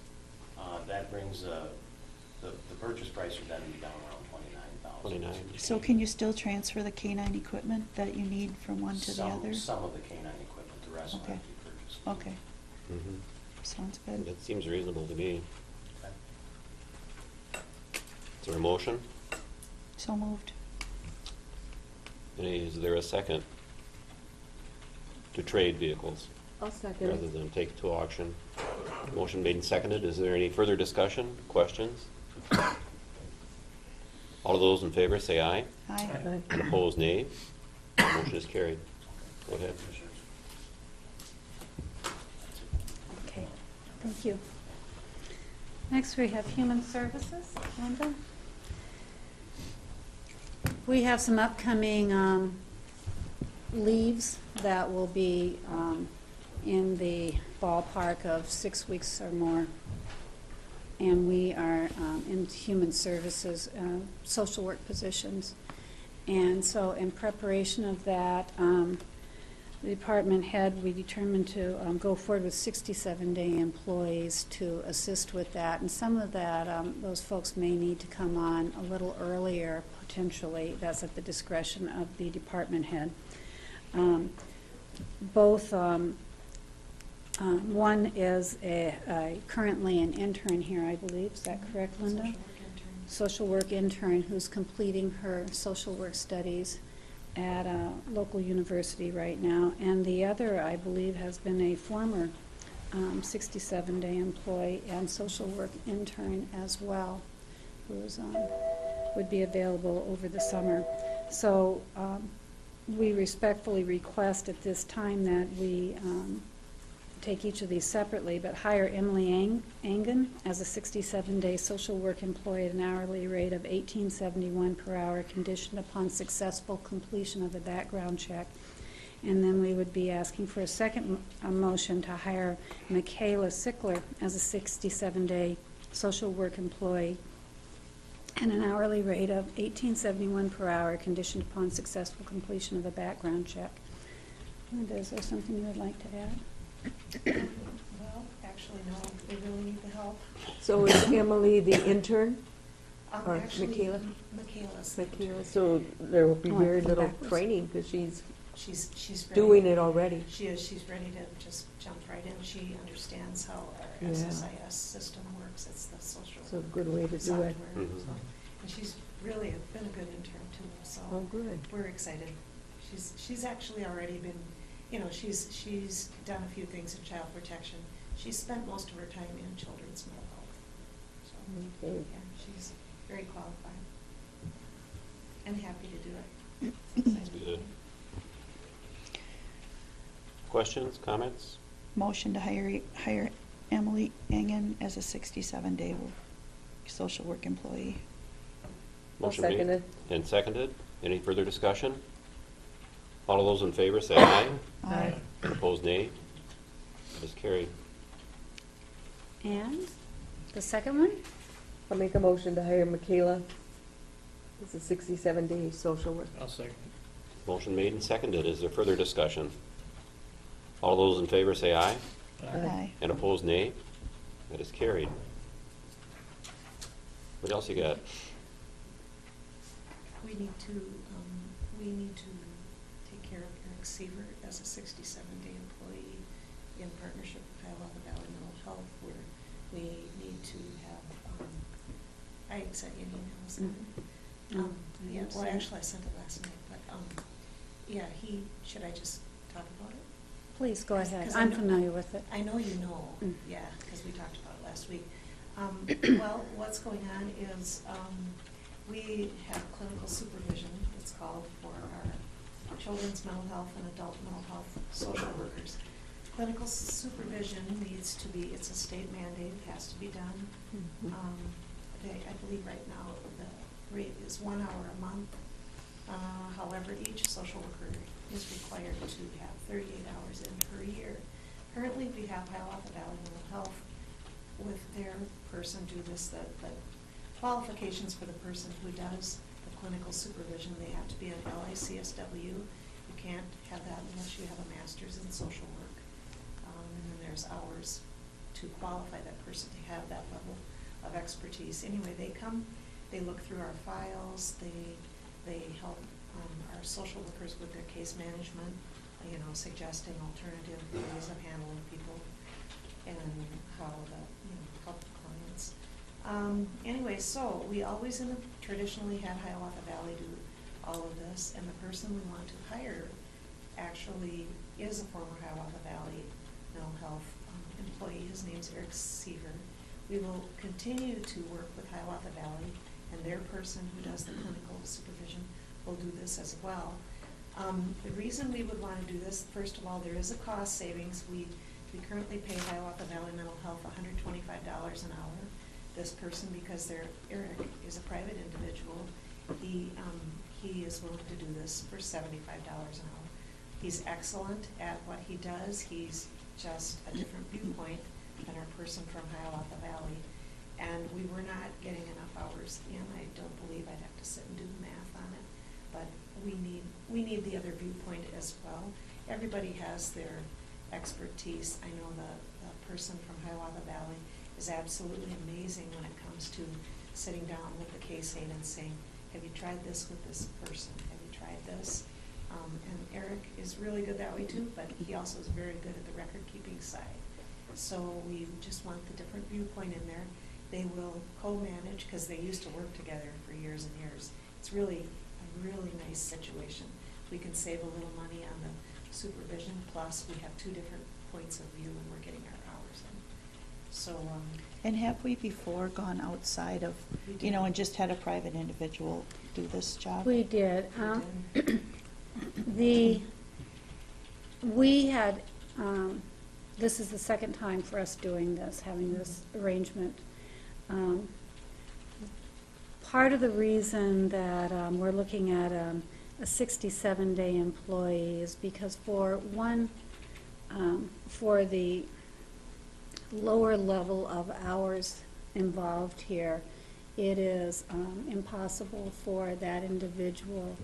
That brings the purchase price would then be down around $29,000. 29. So can you still transfer the K-9 equipment that you need from one to the other? Some of the K-9 equipment, the rest will Okay. have to be purchased. Okay, Mm-hmm. sounds good. That seems reasonable to me. Okay. Is there a motion? So moved. Is there a second to trade vehicles I'll second rather it. than take it to auction? Motion made and seconded. Is there any further discussion, questions? All of those in favor say aye. Aye. Aye. And opposed, nay. Motion is carried. Go ahead. Commissioners. Okay, thank you. Next, we have Human Services. Linda? We have some upcoming leaves that will be in the ballpark of 6 weeks or more. And we are in Human Services, social work positions. And so in preparation of that, the department head, we determined to go forward with 67-day employees to assist with that. And some of that, those folks may need to come on a little earlier, potentially. That's at the discretion of the department head. Both, one is currently an intern here, I believe. Is that correct, Linda? social work intern who's completing her social work studies at a local university right now. And the other, I believe, has been a former 67-day employee and social work intern as well, who's would be available over the summer. So we respectfully request at this time that we take each of these separately, but hire Emily Angen as a 67-day social work employee at an hourly rate of $18.71 per hour, conditioned upon successful completion of the background check. And then we would be asking for a second motion to hire Michaela Sickler as a 67-day social work employee at an hourly rate of $18.71 per hour, conditioned upon successful completion of a background check. Linda, is there something you would like to add? Well, actually, no, they really need the help. So is Emily the intern? Or Actually, Michaela? Michaela's. Michaela, so there will be Oh, very from little backwards. training because she's She's ready. doing it already. She is, she's ready to just jump right in. She understands how our Yeah. SSIS system works. It's the social It's a good way to do software. it. Mhm. So- And she's really been a good intern too, so. Oh, good. We're excited. She's actually already been, she's done a few things in child protection. She's spent most of her time in children's mental health. So, Okay. yeah, she's very qualified and happy to do it. Good. Questions, comments? Motion to hire Emily Engen as a 67-day social work employee. I'll Motion made second it. and seconded. Any further discussion? All of those in favor say aye. Aye. And opposed, nay. That is carried. And the second one? I'll make a motion to hire Michaela as a 67-day social work. I'll second. Motion made and seconded. Is there further discussion? All those in favor say aye. Aye. And opposed, nay. That is carried. What else you got? We need to take care of Eric Seaver as a 67-day employee in partnership with Hiawatha Valley Mental Health, where we need to have, I sent you an email, isn't it? Mm. Yeah, well, actually, I sent it last night, but, yeah, should I just talk about it? Please, go ahead. 'Cause I I'm know- familiar with it. I know you know, Mm. yeah, because we talked about it last week. Well, what's going on is, we have clinical supervision, it's called, for our children's mental health and adult mental health social workers. Clinical supervision needs to be, it's a state mandate, it has to be done. Mhm. I believe right now the rate is 1 hour a month. However, each social worker is required to have 38 hours in per year. Currently, we have Hiawatha Valley Mental Health with their person do this, the qualifications for the person who does the clinical supervision. They have to be an LICSW. You can't have that unless you have a master's in social work. And then there's hours to qualify that person to have that level of expertise. Anyway, they come, they look through our files, they help our social workers with their case management, suggesting alternative ways of handling people and how to, help the clients. Anyway, so we always traditionally had Hiawatha Valley do all of this, and the person we want to hire actually is a former Hiawatha Valley mental health employee. His name's Eric Seaver. We will continue to work with Hiawatha Valley, and their person who does the clinical supervision will do this as well. The reason we would want to do this, first of all, there is a cost savings. We currently pay Hiawatha Valley Mental Health $125 an hour. This person, because Eric is a private individual, he is willing to do this for $75 an hour. He's excellent at what he does. He's just a different viewpoint than our person from Hiawatha Valley. And we were not getting enough hours in. I don't believe I'd have to sit and do the math on it. But we need the other viewpoint as well. Everybody has their expertise. I know the person from Hiawatha Valley is absolutely amazing when it comes to sitting down with the case aide and saying, have you tried this with this person? Have you tried this? And Eric is really good that way too, but he also is very good at the record keeping side. So we just want the different viewpoint in there. they will co-manage, because they used to work together for years and years. It's really a really nice situation. We can save a little money on the supervision, plus we have 2 different points of view when we're getting our hours in. So, And have we before gone outside of, We you know, did. and just had a private individual do this job? We did. we did. We had, this is the second time for us doing this, having this arrangement. Part of the reason that we're looking at a 67-day employee is because for the lower level of hours involved here, it is impossible for that individual,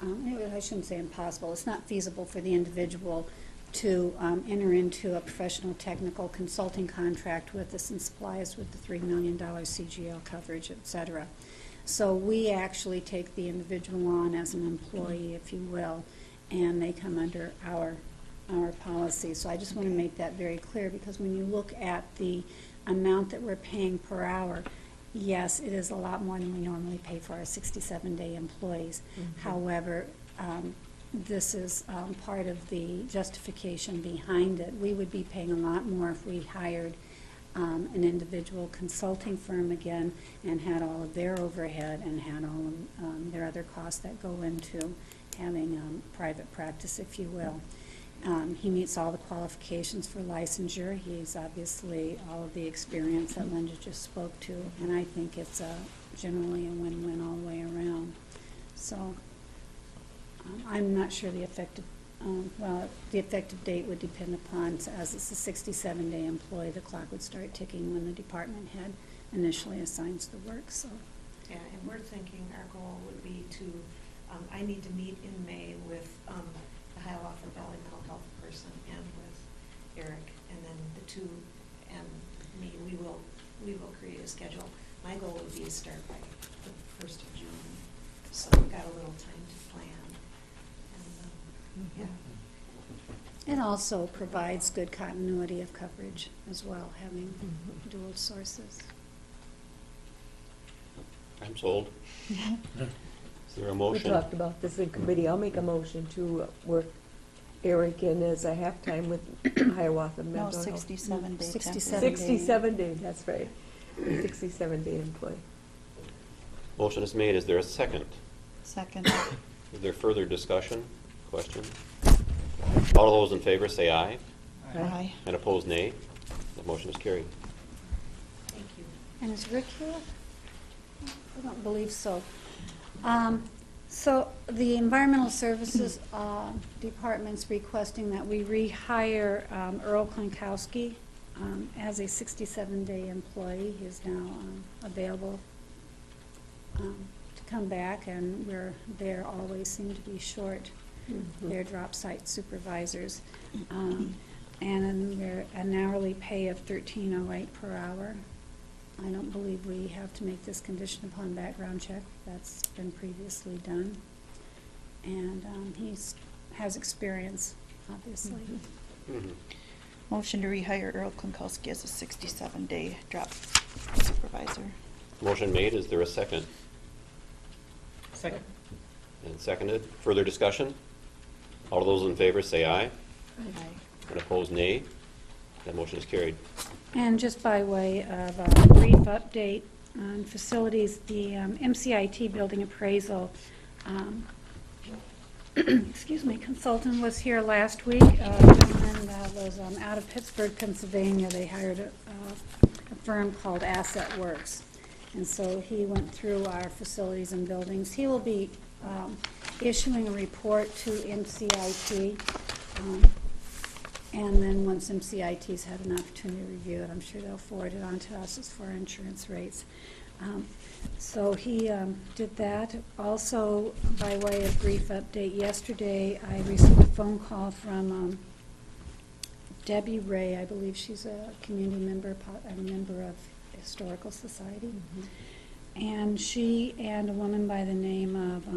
I shouldn't say impossible, it's not feasible for the individual to enter into a professional technical consulting contract with us and supply us with the $3 million CGL coverage, et cetera. So we actually take the individual on as an employee, if you will, and they come under our policy. So I just want to make that very clear, because when you look at the amount that we're paying per hour, yes, it is a lot more than we normally pay for our 67-day employees. However, this is part of the justification behind it. We would be paying a lot more if we hired an individual consulting firm again and had all of their overhead and had all of their other costs that go into having private practice, if you will. He meets all the qualifications for licensure. He's obviously all of the experience that Linda just spoke to, and I think it's generally a win-win all the way around. So I'm not sure the effective, the effective date would depend upon, as it's a 67-day employee, the clock would start ticking when the department head initially assigns the work. So. Yeah, and we're thinking our goal would be to, I need to meet in May with the Hiawatha Valley Mental Health person and with Eric, and then the 2 and me, we will create a schedule. My goal would be to start by the 1st of June, so we've got a little time to plan. And, yeah. It also provides good continuity of coverage as well, having dual sources. I'm sold. Is there a We motion? talked about this in committee. I'll make a motion to work Eric in as a half-time with Hiawatha No, Mental Health. 67-day. 67 67-day, that's right. 67-day employee. Motion is made. Is there a second? Second. Is there further discussion? Question? All those in favor say aye. Aye. And opposed, nay. The motion is carried. Thank you. And is Rick here? I don't believe so. So the Environmental Services Department's requesting that we rehire Earl Klankowski as a 67-day employee. He is now available to come back, and they always seem to be short their drop site supervisors. And then we're an hourly pay of $13.08 per hour. I don't believe we have to make this condition upon background check. That's been previously done. And he has experience, obviously. Motion to rehire Earl Klankowski as a 67-day drop supervisor. Motion made. Is there a second? Second. And seconded. Further discussion? All those in favor say aye. Aye. And opposed, nay. That motion is carried. And just by way of a brief update on facilities, the MCIT building appraisal excuse me, consultant was here last week. A gentleman that was out of Pittsburgh, Pennsylvania. They hired a firm called Asset Works. And so he went through our facilities and buildings. He will be issuing a report to MCIT. And then once MCIT's had an opportunity to review it, I'm sure they'll forward it on to us as for insurance rates. So he did that. Also, by way of brief update, yesterday I received a phone call from Debbie Ray. I believe she's a community member, a member of Historical Society. And she and a woman by the name of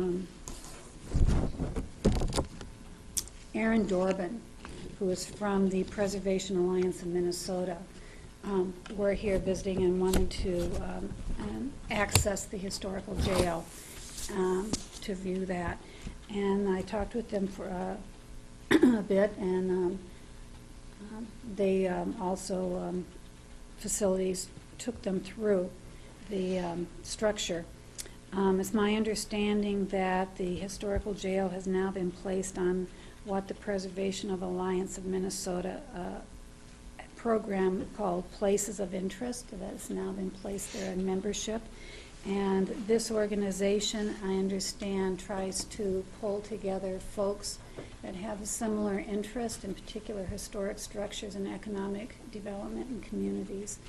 Erin Dorbin, who is from the Preservation Alliance of Minnesota, were here visiting and wanted to access the historical jail to view that. And I talked with them for a bit, and they also, facilities took them through the structure. It's my understanding that the historical jail has now been placed on what the Preservation of Alliance of Minnesota program called Places of Interest. That's now been placed there in membership. And this organization, I understand, tries to pull together folks that have a similar interest, in particular historic structures and economic development in communities,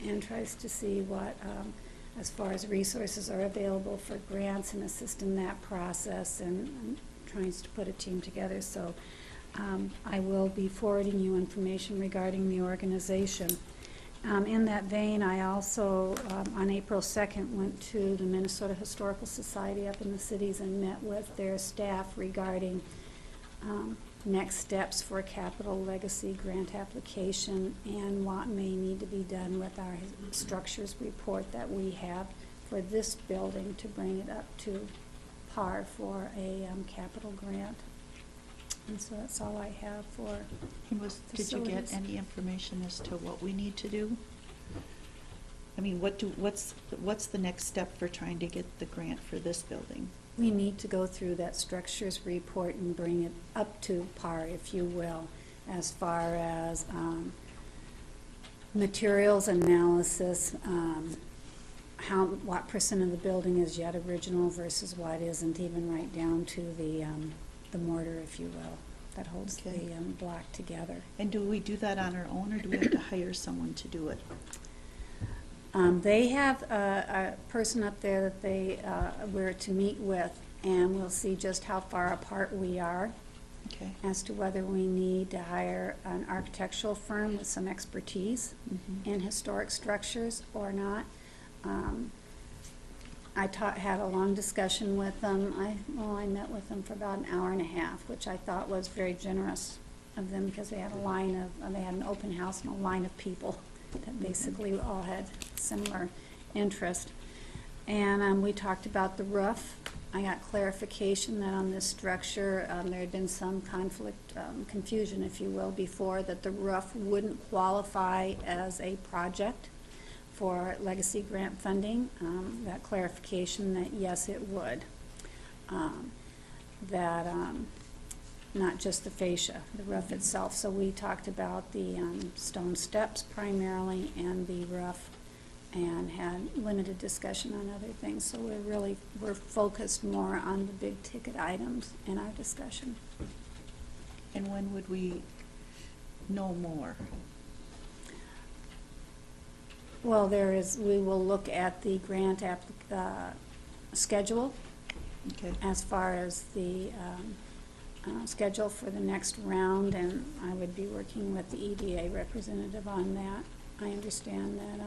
and tries to see what, as far as resources are available for grants and assist in that process, and tries to put a team together. So I will be forwarding you information regarding the organization. In that vein, I also, on April 2nd, went to the Minnesota Historical Society up in the cities and met with their staff regarding next steps for a capital legacy grant application and what may need to be done with our structures report that we have for this building to bring it up to par for a capital grant. And so that's all I have for Did you get any information as to what we need to do? I mean, what's the next step for trying to get the grant for this building? We need to go through that structures report and bring it up to par, if you will, as far as materials analysis, what percent of the building is yet original versus what isn't, even right down to the mortar, if you will, that holds the block together. And do we do that on our own, or do we have to hire someone to do it? They have a person up there that they were to meet with, and we'll see just how far apart we are as to whether we need to hire an architectural firm with some expertise in historic structures or not. I had a long discussion with them. I met with them for about an hour and a half, which I thought was very generous of them, because they had they had an open house and a line of people that basically all had similar interest. And we talked about the roof. I got clarification that on this structure there had been some confusion, if you will, before, that the roof wouldn't qualify as a project for legacy grant funding. That clarification that yes, it would. Not just the fascia, the roof itself. So we talked about the stone steps primarily and the roof, and had limited discussion on other things. So we're focused more on the big ticket items in our discussion. And when would we know more? Well, we will look at the grant schedule as far as the schedule for the next round, and I would be working with the EDA representative on that. I understand that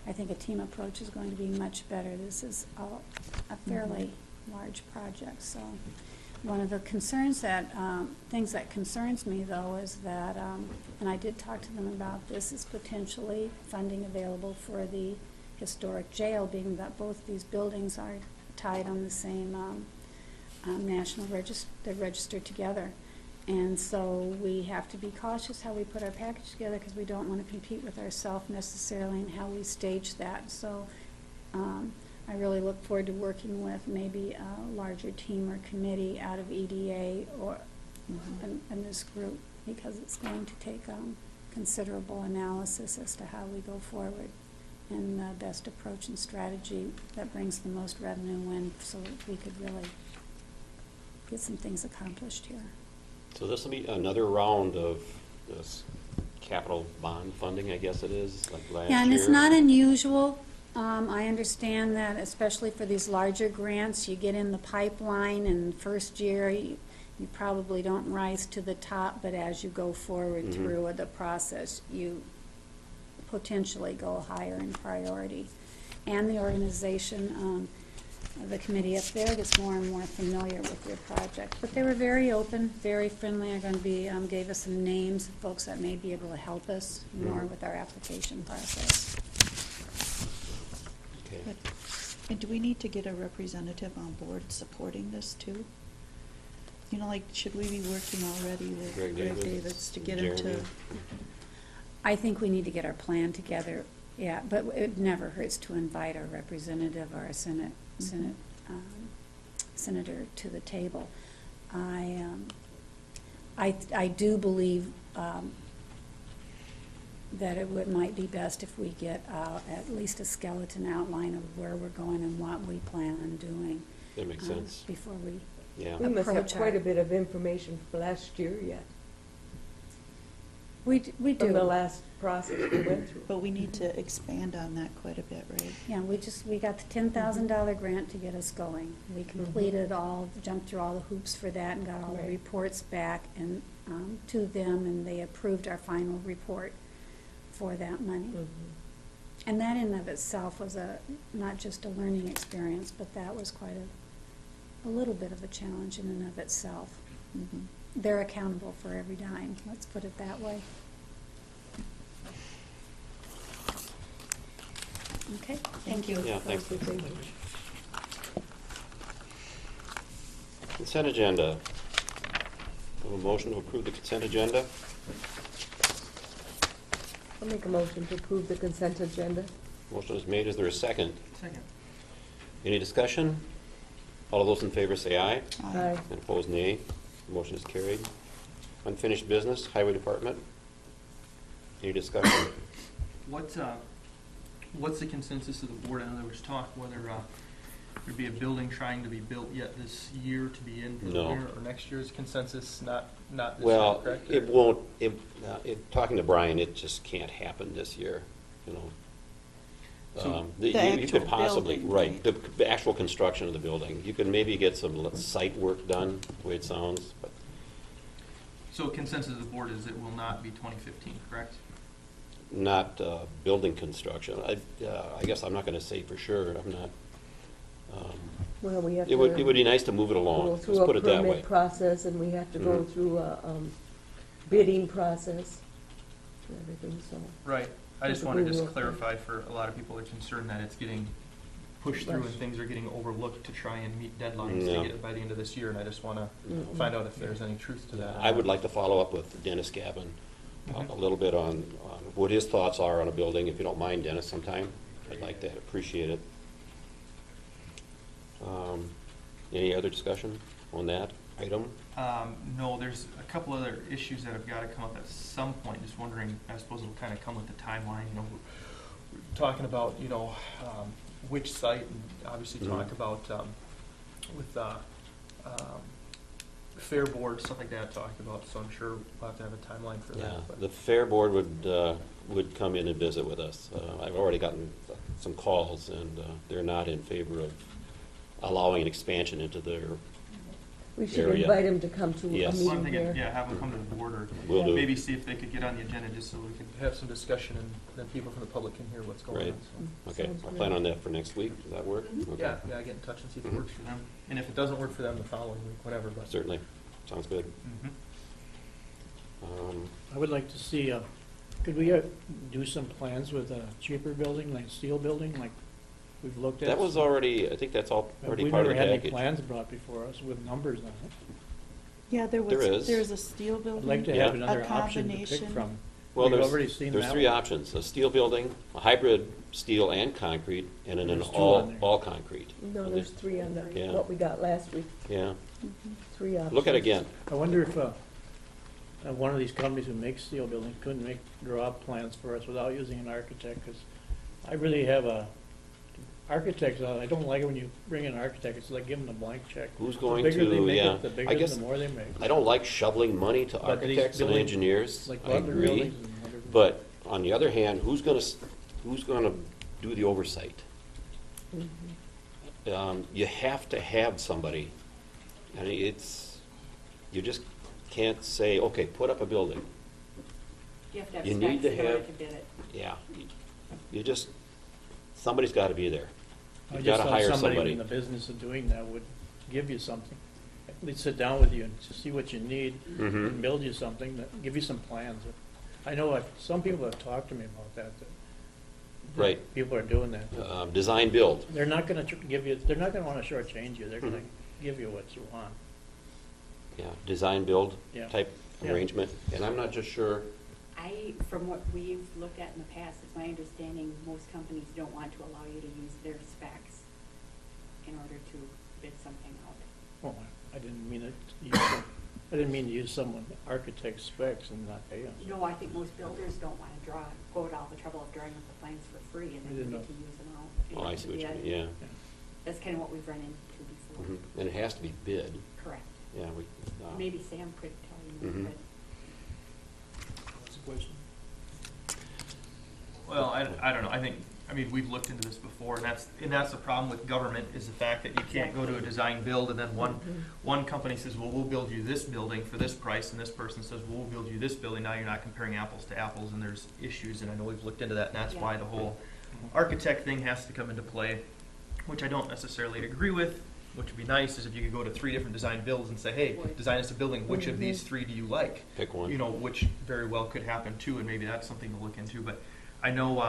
I think a team approach is going to be much better. This is a fairly large project. So one of the concerns things that concerns me, though, is that, and I did talk to them about this, is potentially funding available for the historic jail, being that both these buildings are tied on the same national register. They're registered together. And so we have to be cautious how we put our package together, because we don't want to compete with ourselves necessarily in how we stage that. So I really look forward to working with maybe a larger team or committee out of EDA or in this group, because it's going to take considerable analysis as to how we go forward and the best approach and strategy that brings the most revenue in, so that we could really get some things accomplished here. So this will be another round of this capital bond funding, I guess it is, like last year? Yeah, and it's not unusual. I understand that, especially for these larger grants, you get in the pipeline, and first year you probably don't rise to the top, but as you go forward through the process, you potentially go higher in priority. And the organization the committee up there gets more and more familiar with your project. But they were very open, very friendly. They're going to be, gave us some names of folks that may be able to help us more with our application process. Okay. But- And do we need to get a representative on board supporting this too? You know, like, should we be working already with Greg Greg Davis, Davis to get him to? Jeremy. I think we need to get our plan together, yeah, but it never hurts to invite our representative or a senator to the table. I do believe that might be best if we get at least a skeleton outline of where we're going and what we plan on doing. That makes sense. Before we Yeah. We must have approach quite our- a bit of information from last year yet, We do. from the last process we went through. But we need to expand on that quite a bit, right? Yeah, we got the $10,000 grant to get us going. We completed jumped through all the hoops for that and got all the Right. reports back and to them, and they approved our final report for that money. And that in of itself was not just a learning experience, but that was quite a little bit of a challenge in and of itself. Mhm. They're accountable for every dime, let's put it that way. Okay, thank you. Yeah, thanks. Thank you. Consent agenda. We have a motion to approve the consent agenda. I'll make a motion to approve the consent agenda. Motion is made. Is there a second? Second. Any discussion? All of those in favor say aye. Aye. And opposed, nay. The motion is carried. Unfinished business, Highway Department. Any discussion? What's the consensus of the board? I know there was talk whether there'd be a building trying to be built yet this year to be in for the No. winter, or next year's consensus, not this year, Well, correct? it won't, talking to Brian, it just can't happen this year, you know. So- You actual could possibly, building, right, the actual construction of the building. You could maybe get some site work done, the way it sounds, but So consensus of the board is it will not be 2015, correct? not building construction. I guess I'm not going to say for sure. I'm not. Well, we have It would to be nice to move it go along. Let's through put a it that way. permit process, and we have to go Mhm. through a bidding process and everything, so. Right. I just That's want to what we just will- clarify for a lot of people that are concerned that it's getting pushed through and Rushed. things are getting overlooked to try and meet deadlines No. to get it by the end of this year, and I just want to Mm-mm. find out if there's any truth to that. I would like to follow up with Dennis Gavin a little bit on what his thoughts are on a building, if you don't mind, Dennis, sometime. I'd like that, appreciate it. Any other discussion on that item? No, there's a couple other issues that have got to come up at some point. Just wondering, I suppose it'll kind of come with the timeline, you know, we're talking about, you know, which site, and obviously talk about, with, Fair Board, stuff like that talked about, so I'm sure we'll have to have a timeline for Yeah, that. but- the Fair Board would come in and visit with us. I've already gotten some calls, and they're not in favor of allowing an expansion into their, We should Area. invite him to come to a Yes. Well, I'm meeting thinking, here. yeah, have them come to the board, or Will do. maybe see if they could get on the agenda, just so we could have some discussion, and then people from the public can hear what's going Right. on, so. Okay, Sounds I good. plan on that for next week. Does that work? Okay. Yeah, get in touch and see if it Mhm. works for them, and if it doesn't work for them, the following week, whatever, but. Certainly. Sounds good. Mhm. I would like to see, could we do some plans with a cheaper building, like steel building, like we've looked at? That was already, I think that's all already We've part of never the had any package. plans brought before us with numbers on it. Yeah, There is. there's a steel building. I'd like to Yeah. have another A option to pick combination. from. Well, We've there's, already seen there's that three one. options: a steel building, a hybrid steel and concrete, and then an There's two on there. all concrete. No, there's three on the, Yeah. what we got last week, Yeah. Mhm. 3 options. Look at it again. I wonder if one of these companies who makes steel buildings couldn't draw up plans for us without using an architect, because I really have architects, I don't like it when you bring in an architect, it's like giving them a blank check. Who's going The bigger they to? make Yeah. it, the I bigger, guess the more they make. I don't like shoveling money to But these architects and buildings, engineers. Like I Butler agree. buildings and whatever. But on the other hand, who's going to do the oversight? Mhm. You have to have somebody, and you just can't say, okay, put up a building. You have to have You need specs to in order have- to bid it. Yeah, you just, somebody's got to be there. I You've just got to thought hire somebody somebody. in the business of doing that would give you something. At least sit down with you and just see what you need Mhm. and build you something, give you some plans. I know some people have talked to me about that Right. people are doing that. Design build. They're not gonna give you, they're not gonna wanna shortchange you, they're gonna Mhm. give you what you want. Yeah, design build Yeah. type Yeah. arrangement. And I'm not just sure, From what we've looked at in the past, it's my understanding most companies don't want to allow you to use their specs in order to bid something out. Well, I didn't mean it, I didn't mean to use someone, architect specs and not pay them. No, I think most builders don't want to go to all the trouble of drawing up the plans for free and I then didn't get know. to use them out. oh, I see what you mean, yeah. That's kind of what we've run into before. Mhm. And it has to be bid. Correct. Yeah, we. Maybe Sam could tell you more, Mhm. but What's the question? Well, I don't know, I mean, we've looked into this before, and that's the problem with government, is the fact that you can't go to a design build, and then one company says, well, we'll build you this building for this price, and this person says, well, we'll build you this building. Now you're not comparing apples to apples, and there's issues, and I know we've looked into that, and that's why the whole architect thing has to come into play, which I don't necessarily agree with. Which would be nice is if you could go to 3 different design builds and say, hey, design us a building, which of these 3 do you like? Pick one. You know, which very well could happen too, and maybe that's something to look into. But I know,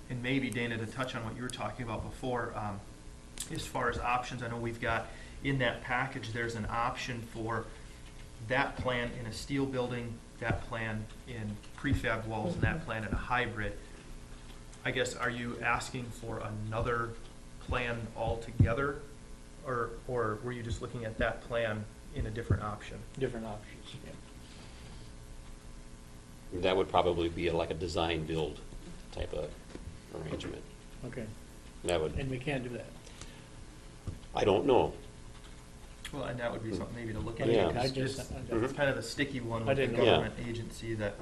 and maybe Dana, to touch on what you were talking about before, as far as options, I know we've got in that package, there's an option for that plan in a steel building, that plan in prefab walls, and that plan in a hybrid. I guess, are you asking for another plan altogether? Or were you just looking at that plan in a different option? Different options, yeah. That would probably be like a design build type of arrangement. Okay, That would, and we can't do that. I don't know. Well, and that would be something maybe to look Yeah. into. I It's just- just- I- it's kind of a sticky one I with the didn't know. government agency that,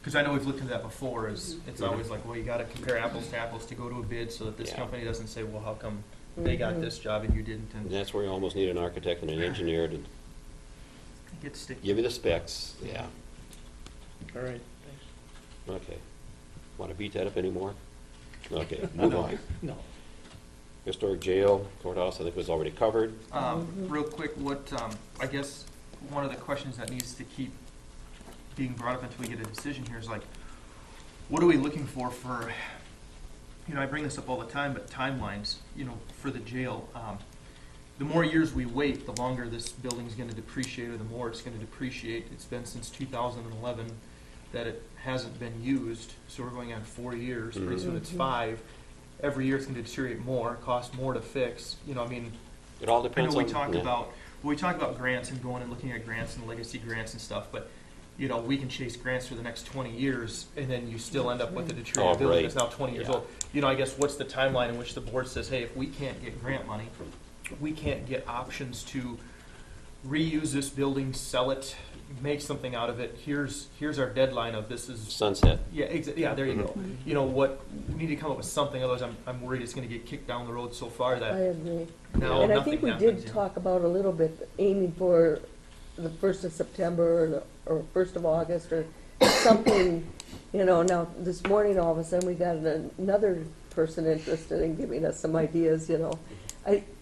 because I know we've looked into that before, it's always like, well, you gotta compare apples to apples to go to a bid so that this Yeah. company doesn't say, well, how come they got this job and you didn't? And And that's where you almost need an architect and an engineer to it gets sticky. give you the specs, yeah. All right, Okay. Want to beat that up anymore? Okay, move on. no. Historic jail, courthouse, I think was already covered. Real quick, I guess, one of the questions that needs to keep being brought up until we get a decision here is like, what are we looking for, I bring this up all the time, but timelines, for the jail. The more years we wait, the longer this building's gonna depreciate, or the more it's gonna depreciate. It's been since 2011 that it hasn't been used, so we're going on 4 years, pretty soon it's 5. Every year it's gonna deteriorate more, cost more to fix, It all I know depends we on. talk yeah. about, grants and going and looking at grants and legacy grants and stuff, but, we can chase grants for the next 20 years, and then you still end up with a deteriorated Oh, building right. that's now 20 years Yeah. old. I guess, what's the timeline in which the board says, hey, if we can't get grant money, we can't get options to reuse this building, sell it, make something out of it, here's our deadline of this is, Sunset. yeah, yeah, there you go. We need to come up with something, otherwise I'm worried it's gonna get kicked down the road so far I that agree. now And I nothing think we happens. did talk about a little bit, aiming for the 1st of September or 1st of August or something, now this morning, all of a sudden, we got another person interested in giving us some ideas,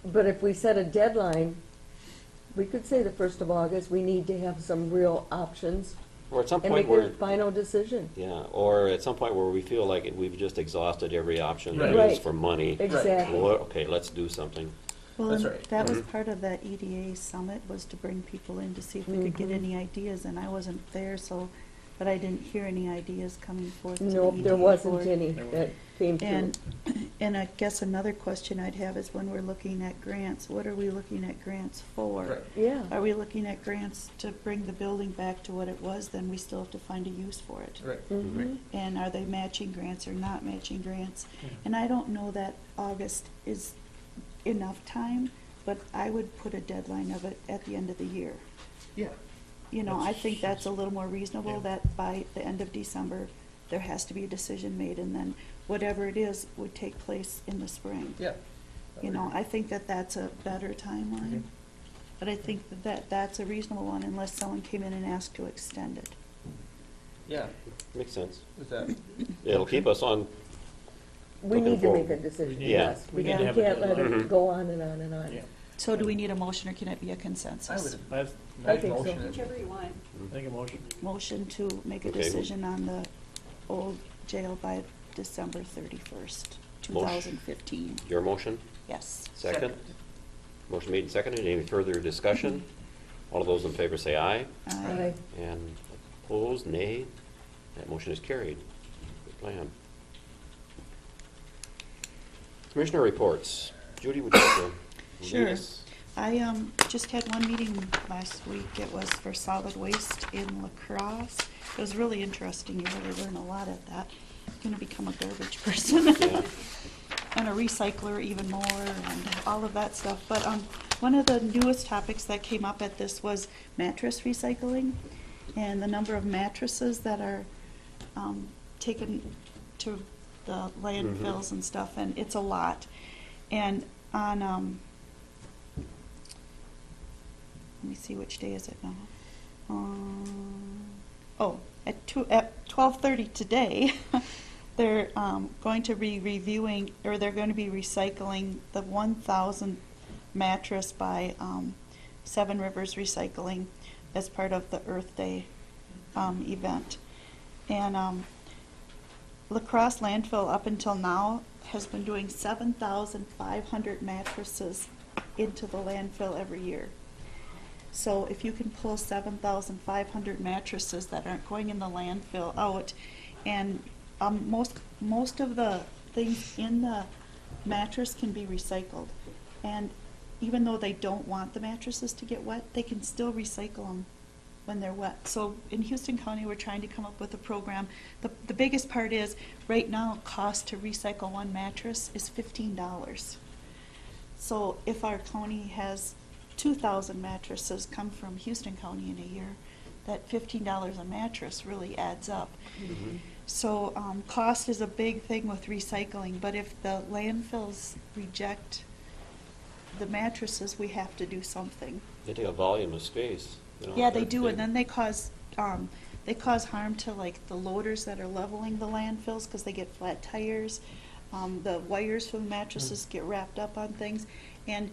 But if we set a deadline, we could say the 1st of August, we need to have some real options Or at some and point make a where, final decision. yeah, or at some point where we feel like we've just exhausted every option there Right. is for money. Exactly. Well, okay, let's do something. Well, That's and right. that was Mhm. part of that EDA summit, was to bring people in to see if we could get Mhm. any ideas, and I wasn't there, but I didn't hear any ideas coming forth to the Nope, there EDA wasn't board. any that came through. And I guess another question I'd have is, when we're looking at grants, what are we looking at grants for? Right. Yeah. Are we looking at grants to bring the building back to what it was? Then we still have to find a use for it. Right. Mhm. And are they matching grants or not matching grants? Mhm. And I don't know that August is enough time, but I would put a deadline of it at the end of the year. Yeah. I think that's a little more reasonable, Yeah. that by the end of December, there has to be a decision made, and then whatever it is would take place in the spring. Yeah. I think that that's a better timeline, but I think that's a reasonable one unless someone came in and asked to extend it. Yeah. Makes sense. Is that? It'll keep us on We Looking need to make a forward. decision, Yeah. yes. We We need to have a can't let deadline. it go on and on and on. Yeah. So do we need a motion or can it be a consensus? That's I nice think so. motion. Whichever you want. Make a motion. Motion to make a Okay. decision on the old jail by December 31st, 2015. Your motion? Yes. Second? Motion made and seconded. Any further discussion? All of those in favor say aye. Aye. And opposed, nay. That motion is carried. Good plan. Commissioner reports. Judy, would you like to lead Sure. us? I just had one meeting last week. It was for solid waste in La Crosse. It was really interesting. You really learn a lot at that. I'm going to become a garbage person. Yeah. And a recycler even more and all of that stuff. But one of the newest topics that came up at this was mattress recycling and the number of mattresses that are taken to the landfills and stuff, and it's a lot. And on, let me see, which day is it now? At 12:30 today, they're going to be reviewing, or they're going to be recycling the 1,000 mattress by Seven Rivers Recycling as part of the Earth Day event. And La Crosse landfill up until now has been doing 7,500 mattresses into the landfill every year. So if you can pull 7,500 mattresses that aren't going in the landfill out, and most of the things in the mattress can be recycled, and even though they don't want the mattresses to get wet, they can still recycle them when they're wet. So in Houston County, we're trying to come up with a program. The biggest part is, right now, cost to recycle one mattress is $15. So if our county has 2,000 mattresses come from Houston County in a year, that $15 a mattress really adds up. So cost is a big thing with recycling, but if the landfills reject the mattresses, we have to do something. They take a volume of space. You know, Yeah, they they're do, big. and then they cause harm to like the loaders that are leveling the landfills because they get flat tires. The wires from the mattresses get wrapped up on things, and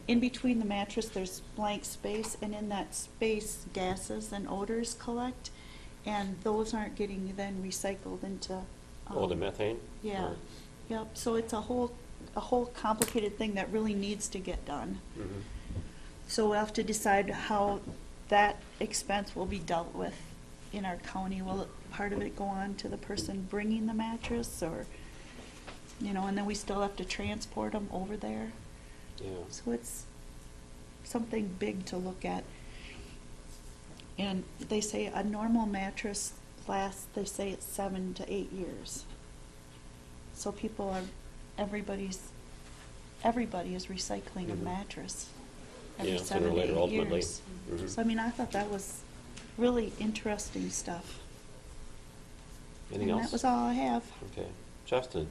in between the mattress there's blank space, and in that space gases and odors collect, and those aren't getting then recycled into. The methane? Yeah, Or- yep. So it's a whole complicated thing that really needs to get done. Mhm. So we'll have to decide how that expense will be dealt with in our county. Will part of it go on to the person bringing the mattress, or, and then we still have to transport them over there. Yeah. So it's something big to look at. And they say a normal mattress lasts, they say it's 7 to 8 years. So everybody is recycling a Mhm. mattress every Yeah, sooner 7 or to later, 8 ultimately. years. Mhm. So I mean, I thought that was really interesting stuff. Anything And else? that was all I have. Okay. Justin?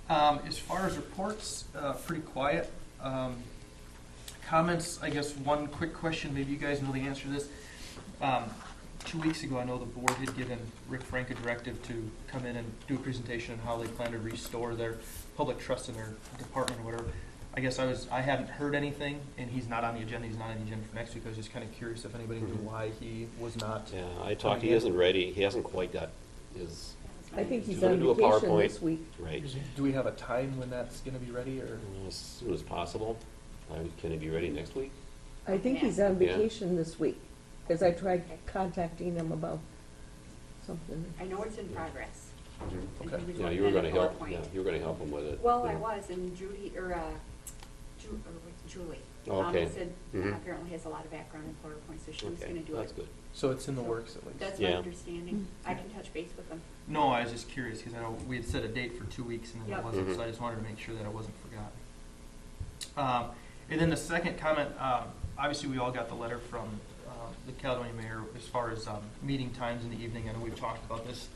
As far as reports, pretty quiet. Comments, I guess one quick question, maybe you guys know the answer to this. 2 weeks ago, I know the board had given Rick Frank a directive to come in and do a presentation on how they plan to restore their public trust in their department or whatever. I guess I hadn't heard anything, and he's not on the agenda. He's not on the agenda for next week. I was just kind of curious if anybody knew Mhm. why he was not. Yeah, I talked, he isn't ready. He hasn't quite got his, I think He's he's gonna on do a vacation PowerPoint. this week. right, Do we have a time when that's going to be ready, or? as soon as possible. Can he be ready next week? I think he's on Yeah. vacation this week, because I tried contacting him about something. I know it's in progress. Okay. And he was Yeah, working you were on gonna a help, PowerPoint. yeah, you were gonna help him with it. Well, yeah. I was, and Judy, Julie. Oh, okay. Said Mhm. apparently has a lot of background in PowerPoint, so she was Okay, gonna do that's it. good. So it's in the works at least? That's my Yeah. understanding. I can touch base with them. No, I was just curious, because I know we had set a date for 2 weeks, and then it Yep. wasn't, Mhm. so I just wanted to make sure that it wasn't forgotten. And then the second comment, obviously, we all got the letter from the Caledonia mayor as far as meeting times in the evening. I know we've talked about this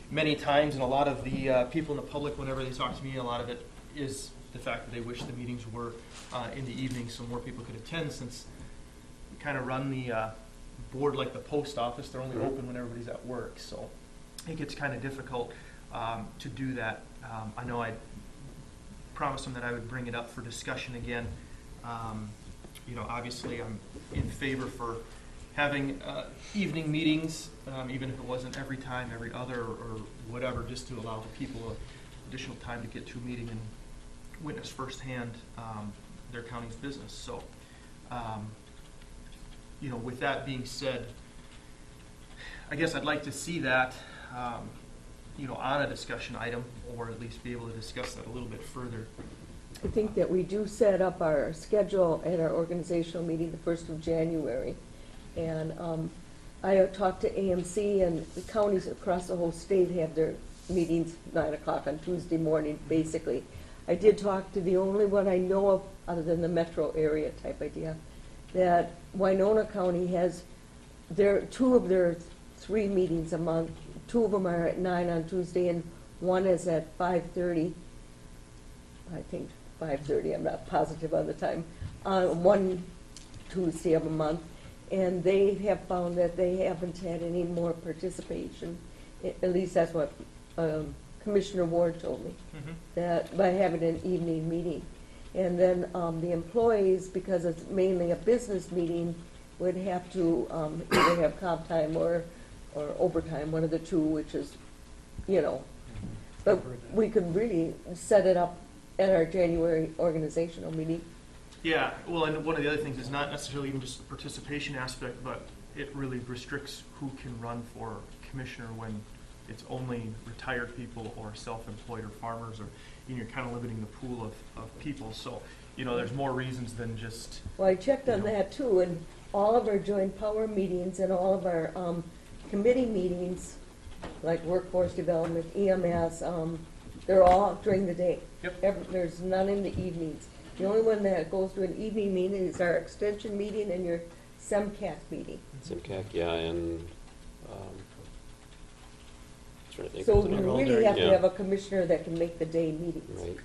many times, and a lot of the people in the public, whenever they talk to me, a lot of it is the fact that they wish the meetings were in the evening so more people could attend, since we kind of run the board like the post office. They're only Mhm. open when everybody's at work, so it gets kind of difficult to do that. I know promised them that I would bring it up for discussion again. You know, obviously, I'm in favor for having evening meetings, even if it wasn't every time, every other, or whatever, just to allow the people additional time to get to a meeting and witness firsthand their county's business. So, you know, with that being said, I guess I'd like to see that, you know, on a discussion item, or at least be able to discuss that a little bit further. I think that we do set up our schedule at our organizational meeting the 1st of January. And I have talked to AMC, and the counties across the whole state have their meetings 9 o'clock on Tuesday morning, basically. I did talk to the only one I know of, other than the metro area type idea, that Winona County has two of their 3 meetings a month. 2 of them are at 9 on Tuesday, and one is at 5:30. I think 5:30, I'm not positive on the time, on one Tuesday of a month. And they have found that they haven't had any more participation. At least that's what Commissioner Ward told me, that by having an evening meeting. And then the employees, because it's mainly a business meeting, would have to either have comp time or overtime, one of the two, which is, you know. But we could really set it up at our January organizational meeting. Yeah, well, and one of the other things is not necessarily even just the participation aspect, but it really restricts who can run for commissioner when it's only retired people or self-employed or farmers, or you're kind of limiting the pool of people. So, you know, there's more reasons than just. Well, I checked on that too, and all of our joint power meetings and all of our committee meetings, like workforce development, EMS, they're all during the day. Yep. There's none in the evenings. The only one that goes to an evening meeting is our extension meeting and your SEMCAC meeting. SEMCAC, yeah, and trying to think So of the you name. really have to Yeah. have a commissioner that can make the day meetings. Right.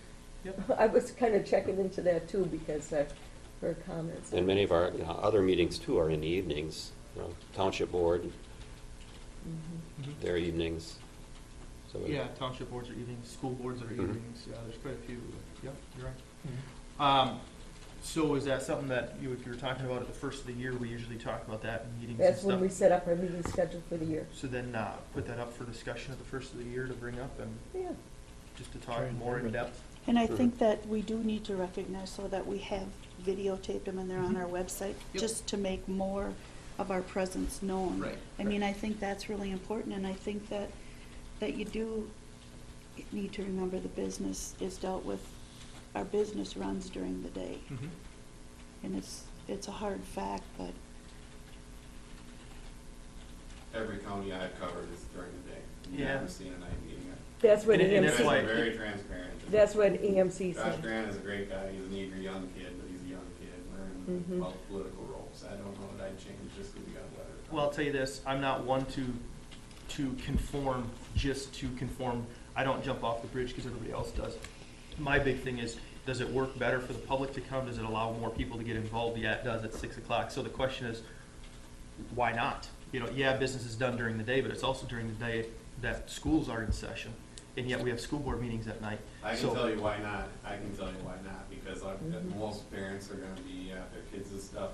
Yep. I was kind of checking into that too, because her comments. And many of our other meetings too are in the evenings. You know, Township Board, their evenings. So Yeah, township boards are evenings, school boards are Mhm. evenings. Yeah, there's quite a few. Yeah, you're right. So is that something that if you were talking about at the first of the year, we usually talk about that in meetings and That's when we stuff? set up our meeting schedule for the year. So then put that up for discussion at the first of the year to bring up and Yeah. just to talk more in depth. And I think that we do need to recognize so that we have videotaped them and they're on our website, Yep. just to make more of our presence known. Right. I mean, I think that's really important, and I think that you do need to remember the business is dealt with, our business runs during the day. And it's a hard fact, but Every county I've covered is during the day. You Yeah. haven't seen a night meeting. That's what And You that's guys why- are very transparent. That's what EMC Josh said. Grant is a great guy. He's an eager young kid, but he's a young kid. We're in both political roles. I don't know that I'd change just because we got a letter. Well, I'll tell you this, I'm not one to conform just to conform. I don't jump off the bridge because everybody else does. My big thing is, does it work better for the public to come? Does it allow more people to get involved? Yeah, it does at 6 o'clock. So the question is, why not? You know, yeah, business is done during the day, but it's also during the day that schools are in session. And yet we have school board meetings at night. I can So- tell you why not. I can tell you why not. Because most parents are going to be at their kids' and stuff.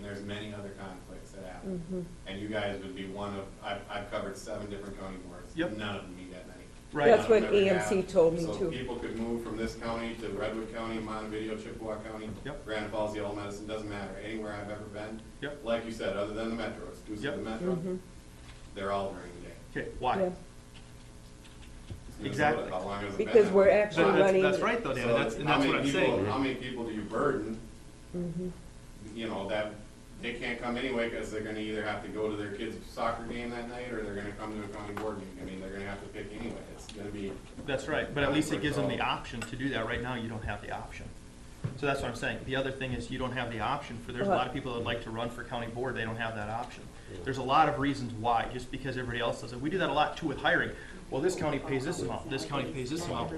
There's many other conflicts that happen. And you guys would be one of, I've covered 7 different county boards. Yep. None of them meet at night. Right. That's what None of them ever AMC have. told me So too. people could move from this county to Redwood County, Montevideo, Chippewa County, Yep. Granite Falls, Yellow Medicine, doesn't matter. Anywhere I've ever been. Yep. Like you said, other than the metro, exclusive Yep. of the metro, they're all during the day. Okay, why? Yeah. Minnesota, Exactly. How long has it been Because that we're way? actually running. That's right though, Dan, So and that's how what many I'm people- saying. How many people do you burden, Mhm. you know, that they can't come anyway because they're gonna either have to go to their kid's soccer game that night or they're gonna come to a county board meeting. They're gonna have to pick anyway. It's gonna be. That's right, but at least it gives them the option to do that. Right now, you don't have the option. So that's what I'm saying. The other thing is you don't have the option there's a lot of people that would like to run for county board, they don't have that option. There's a lot of reasons why, just because everybody else does it. We do that a lot too with hiring. Well, this county pays this amount, this county pays this amount.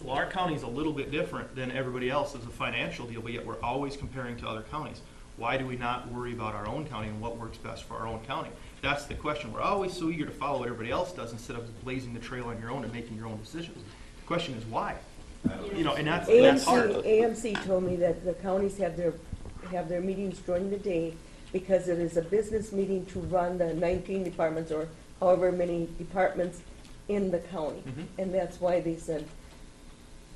Well, our county's a little bit different than everybody else as a financial deal, but yet we're always comparing to other counties. Why do we not worry about our own county and what works best for our own county? That's the question. We're always so eager to follow what everybody else does instead of blazing the trail on your own and making your own decisions. The question is why? I don't know. You know, and that's hard. AMC told me that the counties have their meetings during the day because it is a business meeting to run the 19 departments or however many departments in the county. Mhm. And that's why they said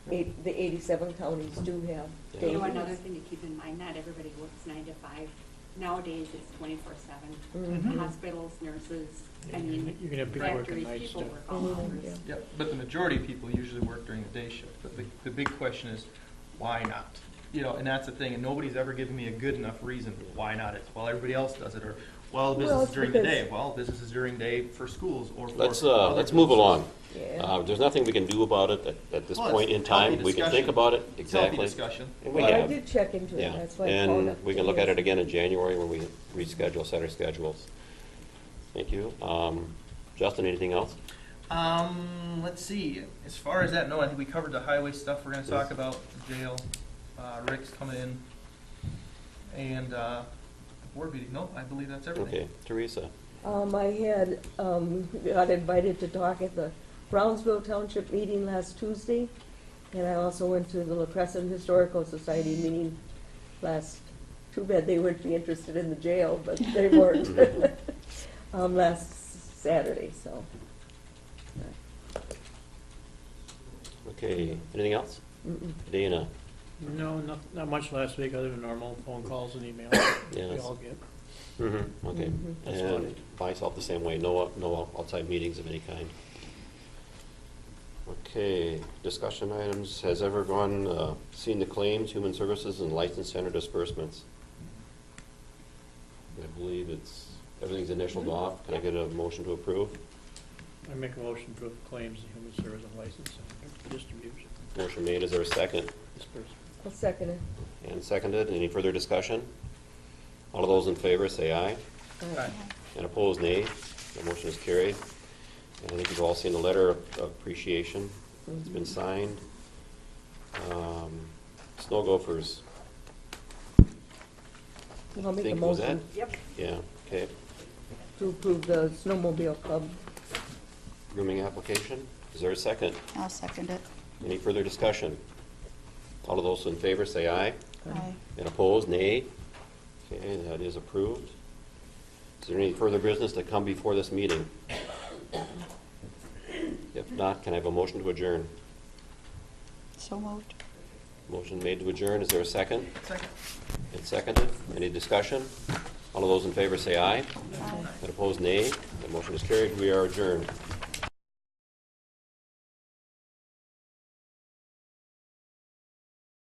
the 87 counties do have Yeah. day You know, meetings. another thing to keep in mind, not everybody works 9 to 5. Nowadays, it's 24/7. Mhm. Hospitals, nurses, I Yeah, mean, you can have people working factories, nights, people too. work all Mhm, hours. yeah. Yep, but the majority of people usually work during the day shift. But the big question is, why not? You know, and that's the thing, and nobody's ever given me a good enough reason why not. It's, well, everybody else does it, or, well, the Well, business it's is during the because- day. Well, business is during day for schools or for Let's other move businesses. along. Yeah. There's nothing we can do about it at this Well, point it's in time. healthy We can think discussion. about it, It's healthy exactly. discussion. And we Well, I have. did check into it, Yeah, that's why I called and up. we to can look at AMC. it again in January when we reschedule, set our schedules. Thank you. Justin, anything else? Let's see. As far as that, no, I think we covered the highway stuff. We're gonna talk about the jail. Rick's coming in, and the board meeting. No, I believe that's everything. Okay, Teresa. I had, got invited to talk at the Brownsville Township meeting last Tuesday, and I also went to the La Crescent Historical Society meeting too bad they wouldn't be interested in the jail, but they weren't, last Saturday, so. Okay, anything else? Mm-mm. Dana? No, not much last week, other than normal phone calls and emails we Yes. all get. Mm-hmm, okay. Mhm. That's And fine. myself the same way, no outside meetings of any kind. Okay, discussion items. Has everyone seen the claims, human services, and license center disbursements? I believe everything's initialed off. Can I get a motion to approve? I make a motion to approve claims, the human service and license and distribution, Motion made, is there a second? disbursement. I'll second it. And seconded, any further discussion? All of those in favor say aye, Aye. and opposed nay. The motion is carried. And I think you've all seen the letter of appreciation. It's been signed. Snow Gophers, I'll make a think, was that? motion Yep. Yeah, okay. to approve the snowmobile club. Grooming application, is there a second? I'll second it. Any further discussion? All of those in favor say aye, Aye. and opposed nay. Okay, that is approved. Is there any further business to come before this meeting? If not, can I have a motion to adjourn? So moved. Motion made to adjourn, is there a second? Second. And seconded, any discussion? All of those in favor say aye, Aye. and opposed nay. The motion is carried, we are adjourned.